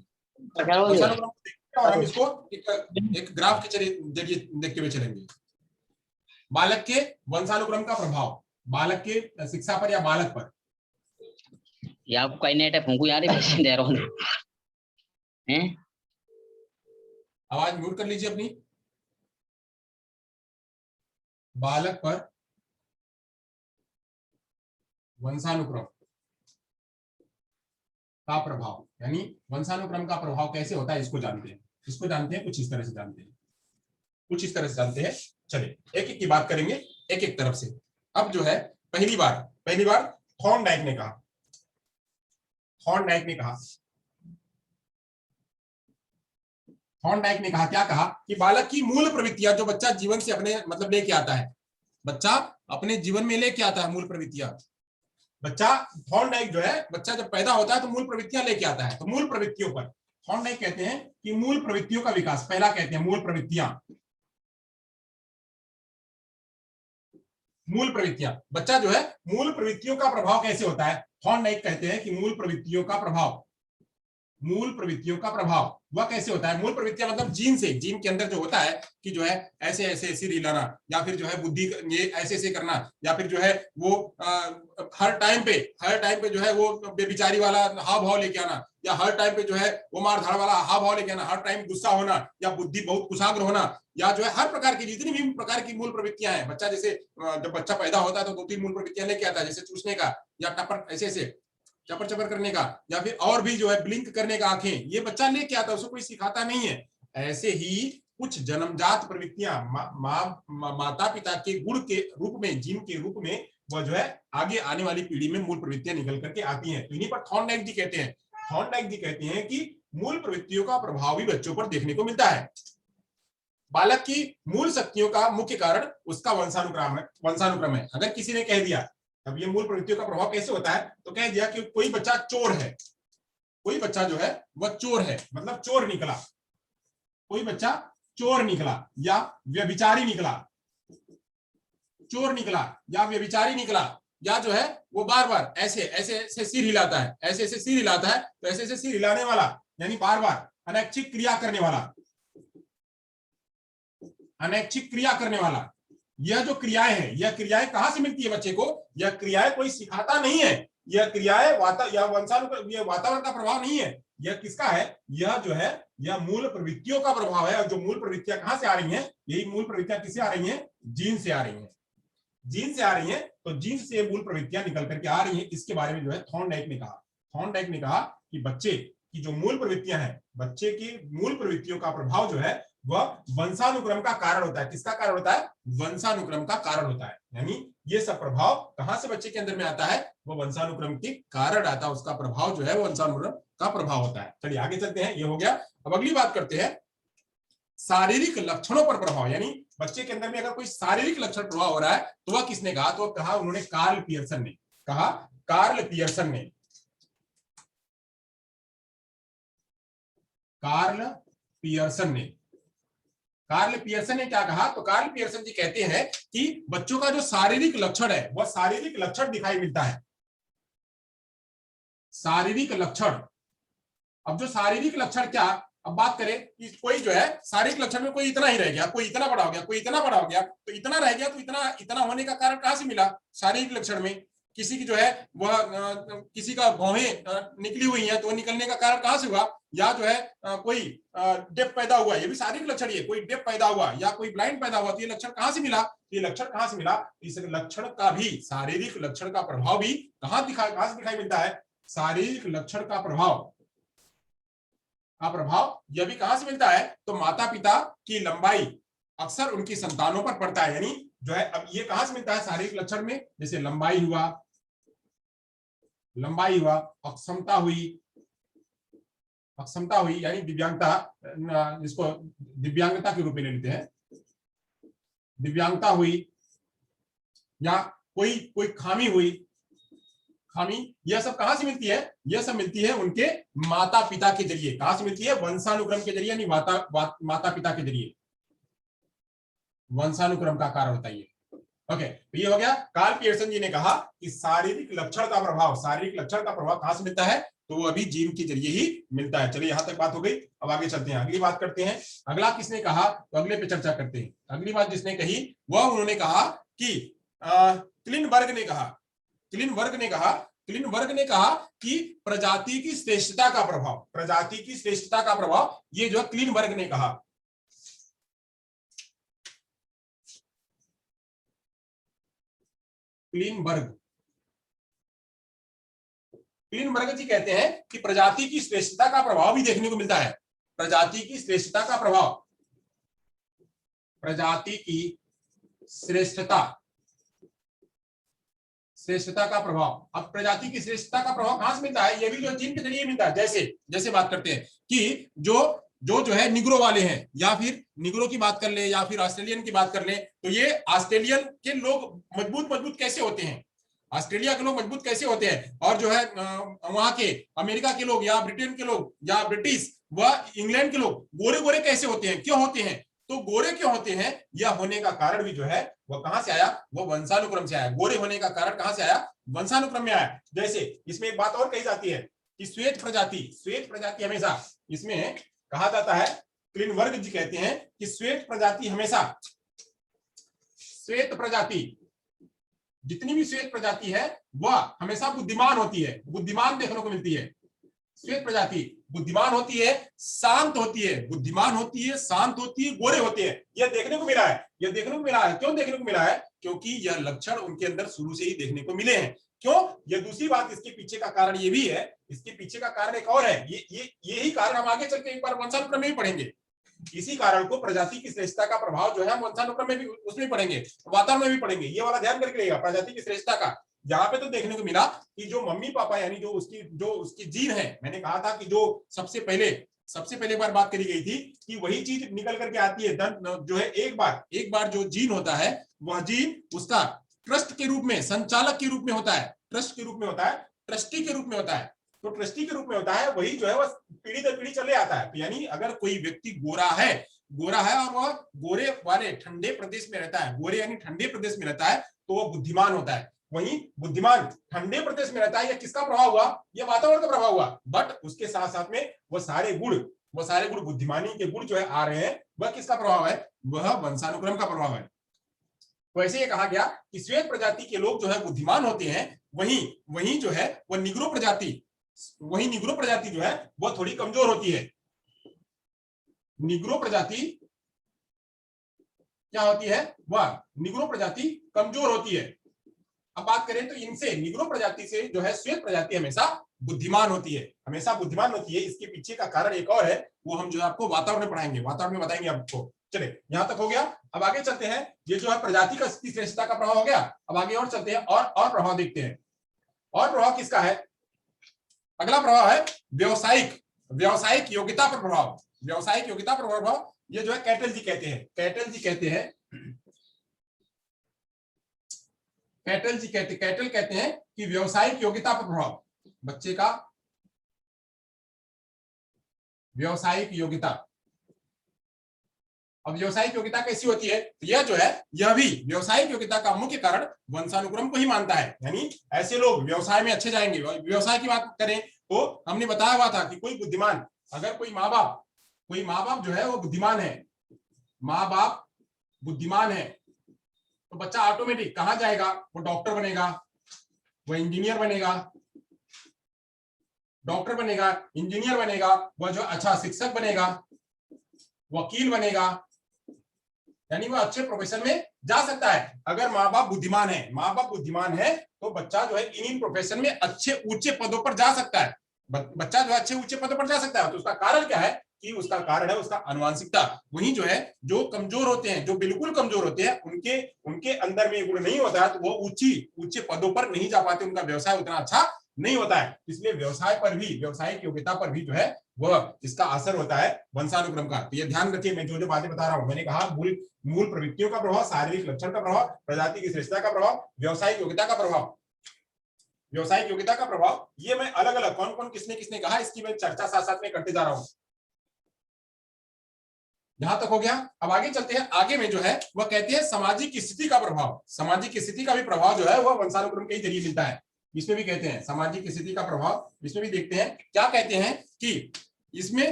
वंशानुक्रम को देखेंगे और हम इसको एक ग्राफ के जरिए देखते हुए चलेंगे। बालक के वंशानुक्रम का प्रभाव बालक के शिक्षा पर या बालक पर। या आपको कहीं नेट है, फंकू यार दे रहा हूं हैं। आवाज म्यूट कर लीजिए अपनी। बालक पर वंशानुक्रम का प्रभाव, यानी वंशानुक्रम का प्रभाव कैसे होता है इसको जानते हैं। कुछ इस तरह से जानते हैं। चलिए एक एक की बात करेंगे, एक एक तरफ से। अब जो है पहली बार थॉर्नडाइक ने कहा क्या कहा कि बालक की मूल प्रवृत्तियां जो बच्चा जीवन से अपने मतलब लेके आता है, बच्चा अपने जीवन में लेके आता है मूल प्रवृत्तियां। बच्चा थॉर्नडाइक जो है, बच्चा जब पैदा होता है तो मूल प्रवृत्तियां लेके आता है। तो मूल प्रवृत्तियों पर थॉर्नडाइक कहते हैं कि मूल प्रवृत्तियों का विकास, पहला कहते हैं मूल प्रवृत्तियां। बच्चा जो है मूल प्रवृत्तियों का प्रभाव कैसे होता है, थॉर्नडाइक कहते हैं कि मूल प्रवृत्तियों का प्रभाव वह कैसे होता है। मूल प्रवृत्तियां मतलब जीन के अंदर जो होता है कि जो है ऐसे ऐसे हिलाना, या फिर जो है बुद्धि ये ऐसे करना, या फिर जो है वो हर टाइम पे जो है वो बेबिचारी वाला हाव भाव लेके आना, या हर टाइम पे जो है वो मार धाड़ वाला हाव भाव लेके आना, हर टाइम गुस्सा होना, या बुद्धि बहुत कुशाग्र होना, या जो है हर प्रकार की जितनी भी प्रकार की मूल प्रवृत्तियां हैं। बच्चा जैसे जब बच्चा पैदा होता है तो 2-3 मूल प्रवृत्तियां लेके आता है, जैसे चूसने का, या टपर ऐसे चपर करने का, या फिर और भी जो है ब्लिंक करने का आंखें, ये बच्चा लेके आता है, उसको कोई सिखाता नहीं है। ऐसे ही कुछ जन्मजात प्रवृत्तियां माता पिता के गुण के रूप में, जीन के रूप में वो जो है आगे आने वाली पीढ़ी में मूल प्रवृत्तियां निकल करके आती हैं। तो इन्हीं पर थॉर्नडाइक जी कहते हैं कि मूल प्रवृत्तियों का प्रभाव भी बच्चों पर देखने को मिलता है। बालक की मूल शक्तियों का मुख्य कारण उसका वंशानुक्रम है। अगर किसी ने कह दिया अब ये मूल प्रवृत्तियों का प्रभाव कैसे होता है, तो कह दिया कि कोई बच्चा चोर है, कोई बच्चा जो है वह चोर है, मतलब चोर निकला, कोई बच्चा चोर निकला या व्यभिचारी निकला, या जो है वो बार बार ऐसे सिर हिलाता है, तो ऐसे ऐसे सिर हिलाने वाला, यानी बार बार अनैच्छिक क्रिया करने वाला, यह जो क्रियाएं हैं, यह क्रियाएं कहां से मिलती है बच्चे को, यह क्रियाएं कोई सिखाता नहीं है, यह क्रियाएं वातावरण का प्रभाव नहीं है, यह किसका है, यह जो है यह मूल प्रवृत्तियों का प्रभाव है। और जो मूल प्रवृत्तियां कहां से आ रही हैं, यही मूल प्रवृत्तियां किससे आ रही हैं, जीन से आ रही हैं। तो जीन से मूल प्रवृत्तियां निकल करके आ रही हैं। इसके बारे में जो है थॉर्नडाइक ने कहा कि बच्चे की जो मूल प्रवृत्तियां हैं, बच्चे की मूल प्रवृत्तियों का प्रभाव जो है वह वंशानुक्रम का कारण होता है। किसका कारण होता है? वंशानुक्रम का कारण होता है। यानी ये सब प्रभाव कहां से बच्चे के अंदर में आता है? वो वंशानुक्रम के कारण आता है, उसका प्रभाव जो है वो वंशानुक्रम का प्रभाव होता है। चलिए आगे चलते हैं, ये हो गया। अब अगली बात करते हैं शारीरिक लक्षणों पर प्रभाव। यानी बच्चे के अंदर में अगर कोई शारीरिक लक्षण प्रभाव हो रहा है तो वह किसने कहा? तो कहा उन्होंने कार्ल पियर्सन ने। कहा कार्ल पियर्सन ने। कार्ल पियर्सन ने। कार्ल पियर्सन ने क्या कहा? तो कार्ल पियर्सन जी कहते हैं कि बच्चों का जो शारीरिक लक्षण है वह शारीरिक लक्षण दिखाई मिलता है। शारीरिक लक्षण। अब जो शारीरिक लक्षण क्या, अब बात करें कि कोई जो है शारीरिक लक्षण में कोई इतना ही रह गया, कोई इतना बड़ा हो गया, कोई इतना बड़ा हो गया, तो इतना रह गया तो इतना इतना होने का कारण कहां से मिला? शारीरिक लक्षण में। किसी की जो है वह किसी का भौहें निकली हुई है तो वह निकलने का कारण कहां से हुआ? या जो है कोई डेफ पैदा हुआ, ये भी शारीरिक लक्षण ही है। कोई डेफ पैदा हुआ या कोई ब्लाइंड पैदा हुआ, तो ये लक्षण कहां से मिला? ये लक्षण कहां से मिला? इस लक्षण का भी, शारीरिक लक्षण का प्रभाव भी कहां से दिखाई मिलता है? शारीरिक लक्षण का प्रभाव यह भी कहां से मिलता है? तो माता पिता की लंबाई अक्सर उनकी संतानों पर पड़ता है। यानी जो है अब ये कहां से मिलता है? शारीरिक लक्षण में, जैसे लंबाई हुआ, अक्षमता हुई यानी दिव्यांगता, जिसको दिव्यांगता के रूप में ले लेते हैं, दिव्यांगता हुई, या कोई खामी, यह सब कहां से मिलती है? यह सब मिलती है उनके माता पिता के जरिए। कहां से मिलती है? वंशानुक्रम के जरिए, यानी माता पिता के जरिए। वंशानुक्रम का कारण होता है ये। ओके, तो ये हो गया। कार्ल पियर्सन जी ने कहा कि शारीरिक लक्षण का प्रभाव कहां से मिलता है? तो वो अभी जीन के जरिए ही मिलता है। चलिए यहां तक बात हो गई। अब आगे चलते हैं, अगली बात करते हैं। अगला किसने कहा? तो अगले पे चर्चा करते हैं। अगली बात जिसने कही वह उन्होंने कहा कि क्लिनबर्ग ने कहा कि प्रजाति की श्रेष्ठता का प्रभाव, ये जो क्लिनबर्ग ने कहा। क्लिनबर्ग जी कहते हैं कि प्रजाति की श्रेष्ठता का प्रभाव भी देखने को मिलता है। प्रजाति की श्रेष्ठता का प्रभाव अब प्रजाति की श्रेष्ठता का प्रभाव कहां से मिलता है? ये भी जो जीन के जरिए मिलता है। जैसे बात करते हैं कि जो है निग्रो वाले हैं, या फिर निग्रो की बात कर ले, या फिर ऑस्ट्रेलियन की बात कर ले, तो ये ऑस्ट्रेलियन के लोग मजबूत कैसे होते हैं? ऑस्ट्रेलिया के लोग मजबूत कैसे होते हैं? और जो है वहां के अमेरिका के लोग, या ब्रिटेन के लोग, या ब्रिटिश व इंग्लैंड के लोग गोरे कैसे होते हैं? क्यों होते हैं? तो गोरे क्यों होते हैं, यह होने का कारण भी जो है वह कहां से आया? वो वंशानुक्रम से आया। गोरे होने का कारण कहां से आया? वंशानुक्रम में आया। जैसे इसमें एक बात और कही जाती है कि श्वेत प्रजाति हमेशा, इसमें कहा जाता है, क्लिनबर्ग जी कहते हैं कि श्वेत प्रजाति जितनी भी श्वेत प्रजाति है वह हमेशा बुद्धिमान होती है, बुद्धिमान देखने को मिलती है। श्वेत प्रजाति बुद्धिमान होती है, शांत होती है, गोरे होते हैं। यह देखने को मिला है। क्यों देखने को मिला है? क्योंकि यह लक्षण उनके अंदर शुरू से ही देखने को मिले हैं। क्यों? यह दूसरी बात, इसके पीछे का कारण ये भी है, इसके पीछे का कारण एक और है। यही कारण हम आगे चल के एक बार वंशानुक्रम में भी पढ़ेंगे। इसी कारण को, प्रजाति की श्रेष्ठता का प्रभाव जो है हम वंशानुक्रम में भी, उसमें पढ़ेंगे, वातावरण में भी पढ़ेंगे। ये वाला ध्यान करके रहिएगा, प्रजाति की श्रेष्ठता का। यहाँ पे तो देखने को मिला कि जो मम्मी पापा, यानी जो उसकी जीन है, मैंने कहा था कि जो सबसे पहले बार बात करी गई थी कि वही चीज निकल करके आती है। जो है एक बार जो जीन होता है, वह जीन उसका ट्रस्ट के रूप में, संचालक के रूप में होता है, ट्रस्टी के रूप में होता है। तो ट्रस्टी के रूप में होता है, वही जो है वह पीढ़ी दर पीढ़ी चले आता है। तो यानी अगर कोई व्यक्ति गोरा है और वह गोरे वाले ठंडे प्रदेश में रहता है, गोरे यानी ठंडे प्रदेश में रहता है, तो वह बुद्धिमान होता है। वही बुद्धिमान ठंडे प्रदेश में रहता है, यह किसका प्रभाव हुआ? यह वातावरण का प्रभाव हुआ। बट उसके साथ साथ में वह सारे गुण बुद्धिमानी के गुण जो है आ रहे हैं, वह किसका प्रभाव है? वह वंशानुक्रम का प्रभाव है। तो ऐसे ये कहा गया कि श्वेत प्रजाति के लोग जो है बुद्धिमान होते हैं, वही जो है वह निग्रो प्रजाति जो है वह थोड़ी कमजोर होती है। निग्रो प्रजाति क्या होती है? वह निग्रो प्रजाति कमजोर होती है। अब बात करें तो इनसे, निग्रो प्रजाति से जो है श्वेत प्रजाति हमेशा बुद्धिमान होती है, हमेशा बुद्धिमान होती है। इसके पीछे का कारण एक और है, वो हम जो है आपको वातावरण में पढ़ाएंगे, वातावरण में बताएंगे आपको। चले यहां तक हो गया। अब आगे चलते हैं, ये जो है प्रजाति का श्रेष्ठता का प्रभाव हो गया। अब आगे और चलते हैं और प्रभाव देखते हैं। और प्रभाव किसका है? अगला प्रभाव है व्यावसायिक योग्यता पर प्रभाव। व्यावसायिक योग्यता पर प्रभाव ये जो है कैटल जी कहते हैं, कैटल कहते हैं कि व्यावसायिक योग्यता पर प्रभाव, बच्चे का व्यावसायिक योग्यता। अब व्यावसायिक योग्यता कैसी होती है? यह जो है, यह भी व्यवसायिक योग्यता का मुख्य कारण वंशानुक्रम को ही मानता है। यानी ऐसे लोग व्यवसाय में अच्छे जाएंगे। व्यवसाय की बात करें तो हमने बताया हुआ था कि कोई बुद्धिमान, अगर कोई माँ बाप जो है वो बुद्धिमान है, माँ बाप बुद्धिमान है, तो बच्चा ऑटोमेटिक कहां जाएगा? वो डॉक्टर बनेगा, वो इंजीनियर बनेगा, इंजीनियर बनेगा, वो जो अच्छा शिक्षक बनेगा, वकील बनेगा, यानी वो अच्छे प्रोफेशन में जा सकता है। अगर माँ बाप बुद्धिमान है तो बच्चा जो है इन प्रोफेशन में अच्छे ऊंचे पदों पर जा सकता है। बच्चा जो अच्छे ऊंचे पदों पर जा सकता है। तो उसका कारण क्या है? कि उसका कारण है उसका अनुवांशिकता। वहीं जो है जो कमजोर होते हैं, जो बिल्कुल कमजोर होते हैं, उनके अंदर में गुण नहीं होता है, तो वो ऊंचे पदों पर नहीं जा पाते, उनका व्यवसाय उतना अच्छा नहीं होता है। इसलिए व्यवसाय पर भी, व्यावसायिक योग्यता पर भी जो है वह इसका असर होता है वंशानुक्रम का। तो ये ध्यान रखिए, मैं जो बातें बता रहा हूं, मैंने कहा मूल प्रवृत्तियों का प्रभाव, शारीरिक लक्षण का प्रभाव, प्रजाति की श्रेष्ठता का प्रभाव, व्यावसायिक योग्यता का प्रभाव। व्यावसायिक योग्यता का प्रभाव ये मैं अलग अलग कौन कौन किसने कहा, इसकी मैं चर्चा साथ साथ में करते जा रहा हूं। यहां तक हो गया। अब आगे चलते हैं। आगे में जो है वह कहते हैं सामाजिक स्थिति का प्रभाव। सामाजिक स्थिति का भी प्रभाव जो है वह वंशानुक्रम के जरिए मिलता है। इसमें भी कहते हैं सामाजिक स्थिति का प्रभाव, इसमें भी देखते हैं क्या कहते हैं कि इसमें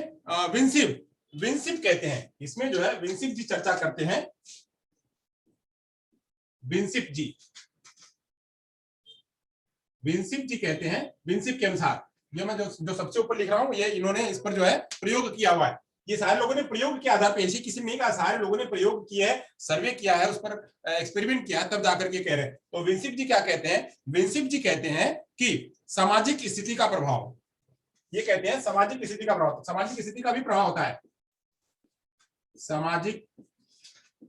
विंसिप कहते हैं। इसमें जो है विंसिप जी चर्चा करते हैं। विंसिप जी कहते हैं, विंसिप के अनुसार, ये मैं जो सबसे ऊपर लिख रहा हूं, ये इन्होंने इस पर जो है प्रयोग किया हुआ है। ये सारे लोगों ने प्रयोग के आधार पर, ऐसे किसी ने नहीं कहा, सारे लोगों ने प्रयोग किया है, सर्वे किया है, उस पर एक्सपेरिमेंट किया है, तब जाकर के कह रहे हैं। तो विंसिप जी क्या कहते हैं? विंसिप जी कहते हैं कि सामाजिक स्थिति का प्रभाव, ये कहते हैं सामाजिक स्थिति का प्रभाव। सामाजिक स्थिति का भी प्रभाव होता है, सामाजिक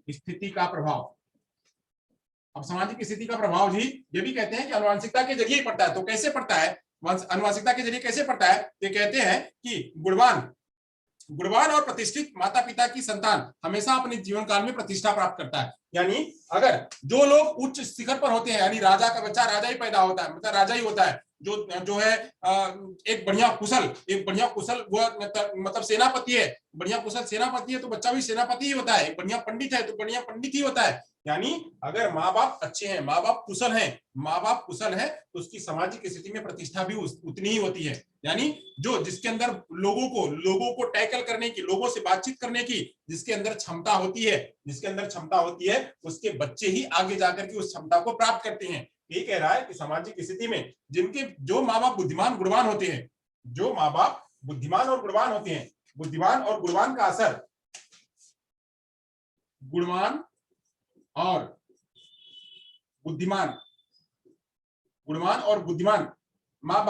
स्थिति का प्रभाव। अब सामाजिक स्थिति का प्रभाव जी ये भी कहते हैं कि आनुवंशिकता के जरिए ही पड़ता है। तो कैसे पड़ता है? आनुवंशिकता के जरिए कैसे पड़ता है? ये कहते हैं कि गुणवान और प्रतिष्ठित माता पिता की संतान हमेशा अपने जीवन काल में प्रतिष्ठा प्राप्त करता है। यानी अगर जो लोग उच्च शिखर पर होते हैं, यानी राजा का बच्चा राजा ही पैदा होता है, मतलब राजा ही होता है, जो है एक बढ़िया कुशल वो मतलब सेनापति है, बढ़िया कुशल सेनापति है, तो बच्चा भी सेनापति ही होता है। एक बढ़िया पंडित है तो बढ़िया पंडित ही होता है। यानी अगर माँ बाप अच्छे हैं, माँ बाप कुशल है, तो उसकी सामाजिक स्थिति में प्रतिष्ठा भी उतनी ही होती है। यानी जिसके अंदर लोगों को टैकल करने की, लोगों से बातचीत करने की जिसके अंदर क्षमता होती है, उसके बच्चे ही आगे जाकर के उस क्षमता को प्राप्त करते हैं। ये कह रहा है कि सामाजिक स्थिति में जो माँ बाप बुद्धिमान गुणवान होते हैं, बुद्धिमान और गुणवान का असर, गुणवान और बुद्धिमान माँ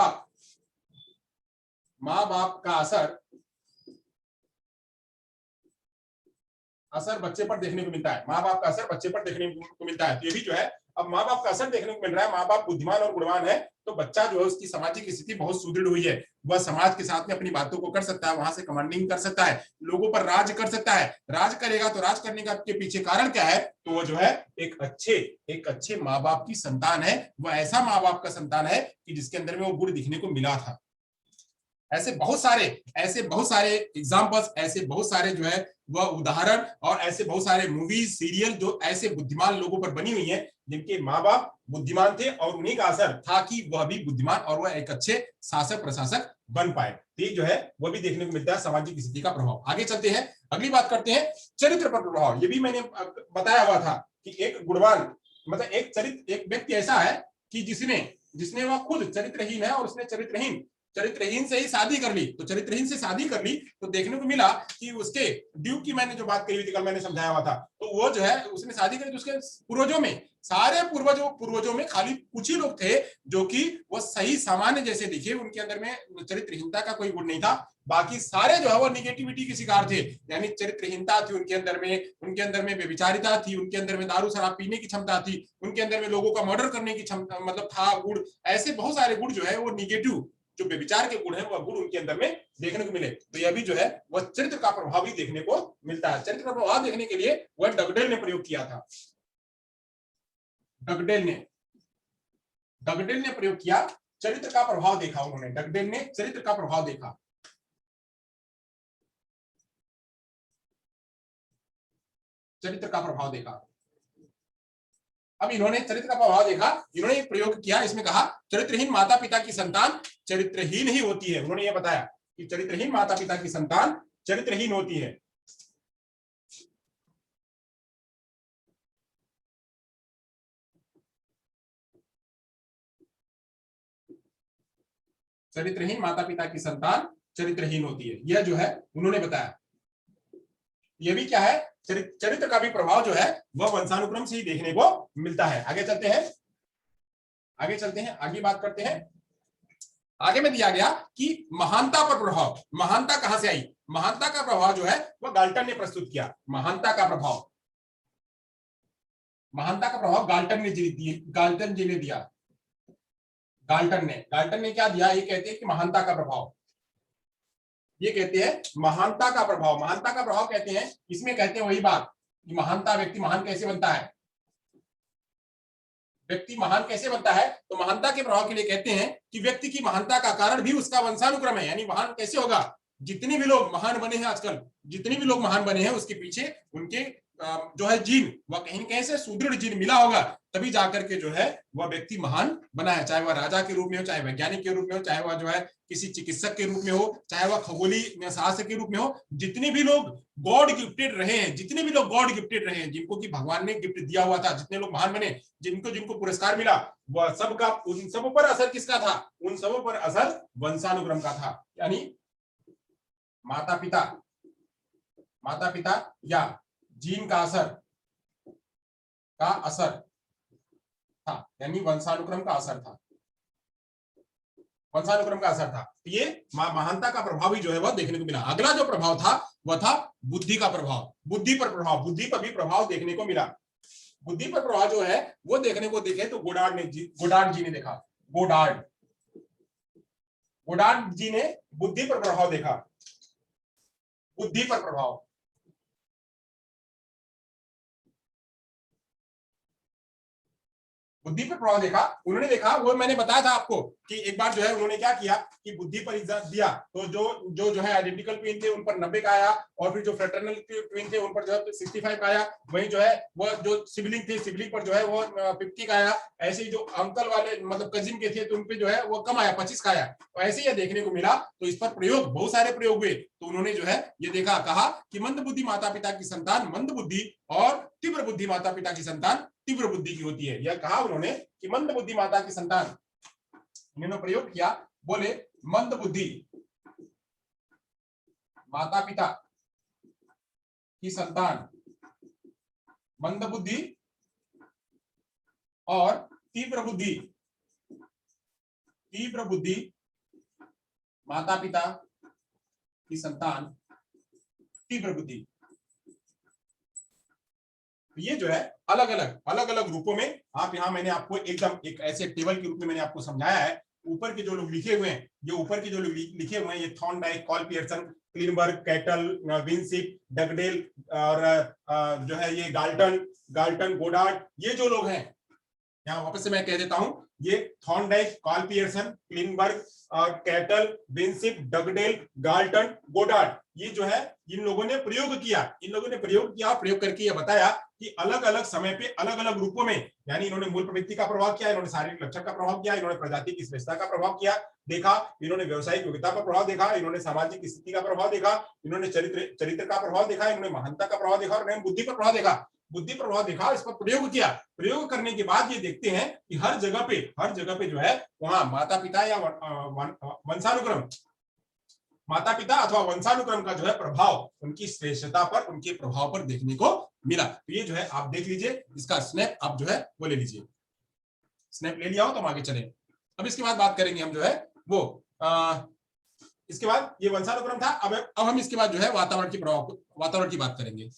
बाप का असर बच्चे पर देखने को मिलता है। माँ बाप का असर बच्चे पर देखने को मिलता है। तो ये भी जो है, अब माँ बाप का असर देखने को मिल रहा है, माँ बाप बुद्धिमान और गुणवान है, तो बच्चा जो है उसकी सामाजिक स्थिति बहुत सुदृढ़ हुई है, वह समाज के साथ में अपनी बातों को कर सकता है, वहां से कमांडिंग कर सकता है, लोगों पर राज कर सकता है। राज करेगा तो राज करने का के पीछे कारण क्या है? तो वो जो है एक अच्छे माँ बाप की संतान है, वह ऐसा माँ बाप का संतान है कि जिसके अंदर में वो गुण दिखने को मिला था। ऐसे बहुत सारे एग्जाम्पल्स, ऐसे बहुत सारे जो है वह उदाहरण, और ऐसे बहुत सारे मूवीज सीरियल जो ऐसे बुद्धिमान लोगों पर बनी हुई है जिनके माँ बाप बुद्धिमान थे, और उन्हीं का असर था कि वह भी बुद्धिमान और वह एक अच्छे शासक प्रशासक बन पाए। तो जो है वह भी देखने को मिलता है सामाजिक स्थिति का प्रभाव। आगे चलते हैं, अगली बात करते हैं चरित्र पर प्रभाव। ये भी मैंने बताया हुआ था कि एक गुणवान मतलब एक व्यक्ति ऐसा है कि जिसने वह खुद चरित्रहीन है और उसने चरित्रहीन चरित्रहीन से ही शादी कर ली, तो चरित्रहीन से शादी कर ली तो देखने को मिला कि उसके ड्यूक की मैंने जो बात कही हुई थी, कल मैंने समझाया हुआ था, तो वो जो है उसने शादी करी तो उसके पूर्वजों में, सारे पूर्वजों में खाली कुछ ही लोग थे जो कि वो सही सामान्य जैसे दिखे, उनके अंदर में चरित्रहीनता का कोई गुण नहीं था, बाकी सारे जो है वो निगेटिविटी के शिकार थे, यानी चरित्रहीनता थी उनके अंदर में व्यभिचारिता थी, उनके अंदर में दारू शराब पीने की क्षमता थी, उनके अंदर में लोगों का मर्डर करने की क्षमता मतलब था गुण, ऐसे बहुत सारे गुण जो है वो निगेटिव जो व्यभिचार के गुण है वह गुण उनके अंदर में देखने को मिले। तो यह भी जो है वह चरित्र का प्रभाव भी देखने को मिलता है। चरित्र का प्रभाव देखने के लिए वह डगडेल ने प्रयोग किया था। डगडेल ने प्रयोग किया, चरित्र का प्रभाव देखा उन्होंने, डगडेल ने चरित्र का प्रभाव देखा। चरित्र का प्रभाव देखा। अब इन्होंने चरित्र का प्रभाव देखा, इन्होंने एक प्रयोग किया, इसमें कहा चरित्रहीन माता पिता की संतान चरित्रहीन ही होती है। उन्होंने ये बताया कि चरित्रहीन माता पिता की संतान चरित्रहीन होती है। चरित्रहीन माता पिता की संतान चरित्रहीन होती है, यह जो है उन्होंने बताया। यह भी क्या है, चरित्र का भी प्रभाव जो है वह वंशानुक्रम से ही देखने को मिलता है। आगे चलते हैं, आगे बात करते हैं। आगे में दिया गया कि महानता पर प्रभाव, महानता कहां से आई, महानता का प्रभाव जो है वह गाल्टन ने प्रस्तुत किया। महानता का प्रभाव गाल्टन जी ने दिया। गाल्टन ने क्या दिया, ये कहते हैं कि महानता का प्रभाव, ये कहते हैं महानता का प्रभाव कहते हैं, इसमें कहते हैं वही बात कि महानता, व्यक्ति महान कैसे बनता है, व्यक्ति महान कैसे बनता है, तो महानता के प्रभाव के लिए कहते हैं कि व्यक्ति की महानता का कारण भी उसका वंशानुक्रम है। यानी महान कैसे होगा, जितने भी लोग महान बने हैं आजकल, जितने भी लोग महान बने हैं उसके पीछे उनके जो है जीन, वह कहीं न कहीं से सुदृढ़ जीन मिला होगा, तभी जाकर के जो है वह व्यक्ति महान बना है। चाहे वह राजा के रूप में हो, चाहे वैज्ञानिक के रूप में हो, चाहे वह जो है किसी चिकित्सक के रूप में हो, चाहे वह खगोलीय शास्त्र के रूप में हो, जितने भी लोग गॉड गिफ्टेड रहे हैं, जिनको कि भगवान ने गिफ्ट दिया हुआ था, जितने लोग महान बने, जिनको पुरस्कार मिला, वह सबका, उन सब पर असर किसका था, उन सब पर असर वंशानुक्रम का था। यानी माता पिता या जीन का असर था, यानी वंशानुक्रम का असर था। ये महानता का प्रभाव ही जो है वह देखने को मिला। अगला जो प्रभाव था वह था बुद्धि का प्रभाव, बुद्धि पर भी प्रभाव देखने को मिला। बुद्धि पर प्रभाव जो है वो देखने को देखे तो गोडार्ड जी ने देखा। गोडार्ड जी ने बुद्धि पर प्रभाव देखा। बुद्धि पर प्रभाव देखा, उन्होंने देखा, वो मैंने बताया था आपको कि एक बार जो है उन्होंने क्या किया कि बुद्धि पर एग्जाम दिया, तो जो है आइडेंटिकल ट्विन थे उन पर 90 का आया, और फिर जो फ्रेटर्नल ट्विन थे उन पर जो है 65 का आया, वही जो है वो जो सिबलिंग पर जो है वो 50 का आया, ऐसे ही जो अंकल वाले मतलब कजिन के थे तो उन पे जो है वो कम आया, 25 का आया। तो ऐसे ही देखने को मिला, तो इस पर प्रयोग, बहुत सारे प्रयोग हुए, तो उन्होंने जो है ये देखा, कहा कि मंद बुद्धि माता पिता की संतान मंद बुद्धि और तीव्र बुद्धि माता पिता की संतान तीव्र बुद्धि की होती है। यह कहा उन्होंने कि मंद बुद्धि माता की संतान, उन्होंने प्रयोग किया, बोले मंद बुद्धि माता पिता की संतान मंद बुद्धि और तीव्र बुद्धि माता पिता की संतान तीव्र बुद्धि। ये जो है अलग अलग रूपों में, आप यहाँ मैंने आपको एकदम एक ऐसे टेबल के रूप में मैंने आपको समझाया है। ऊपर के जो लोग लिखे हुए हैं, ये Thorndike, Karl Pearson, Klineberg, Cattell, विंसिप, डगडेल और जो है ये गाल्टन, गोडार्ड, ये जो लोग हैं, यहाँ वापस से मैं कह देता हूं, ये थॉर्नडाइक, कॉल पियर्सन, क्लीनबर्ग और कैटल, विंसिप, डगडेल, गाल्टन, गोडार्ड, ये जो है इन लोगों ने प्रयोग किया, प्रयोग करके ये बताया कि अलग अलग समय पे अलग अलग रूपों में, यानी इन्होंने मूल प्रवृत्ति का प्रभाव किया, इन्होंने शारीरिक लक्षण का प्रभाव किया, इन्होंने प्रजाति की श्रेष्ठता का प्रभाव किया देखा, इन्होंने व्यवसायिक योग्यता पर प्रभाव देखा, इन्होंने सामाजिक स्थिति का प्रभाव देखा, इन्होंने चरित्र का प्रभाव देखा, इन्होंने महानता का प्रभाव देखा और इन्होंने बुद्धि पर प्रभाव देखा। बुद्धि प्रभाव देखा, इस पर प्रयोग किया। प्रयोग करने के बाद ये देखते हैं कि हर जगह पे जो है वहां माता पिता या वंशानुक्रम, माता पिता अथवा वंशानुक्रम का जो है प्रभाव उनकी श्रेष्ठता पर, उनके प्रभाव पर देखने को मिला। तो ये जो है आप देख लीजिए, इसका स्नैप आप जो है वो ले लीजिए। स्नैप ले लिया हो तो हम आगे चले। अब इसके बाद बात करेंगे हम जो है वो इसके बाद ये वंशानुक्रम था। अब हम इसके बाद जो है वातावरण की बात करेंगे।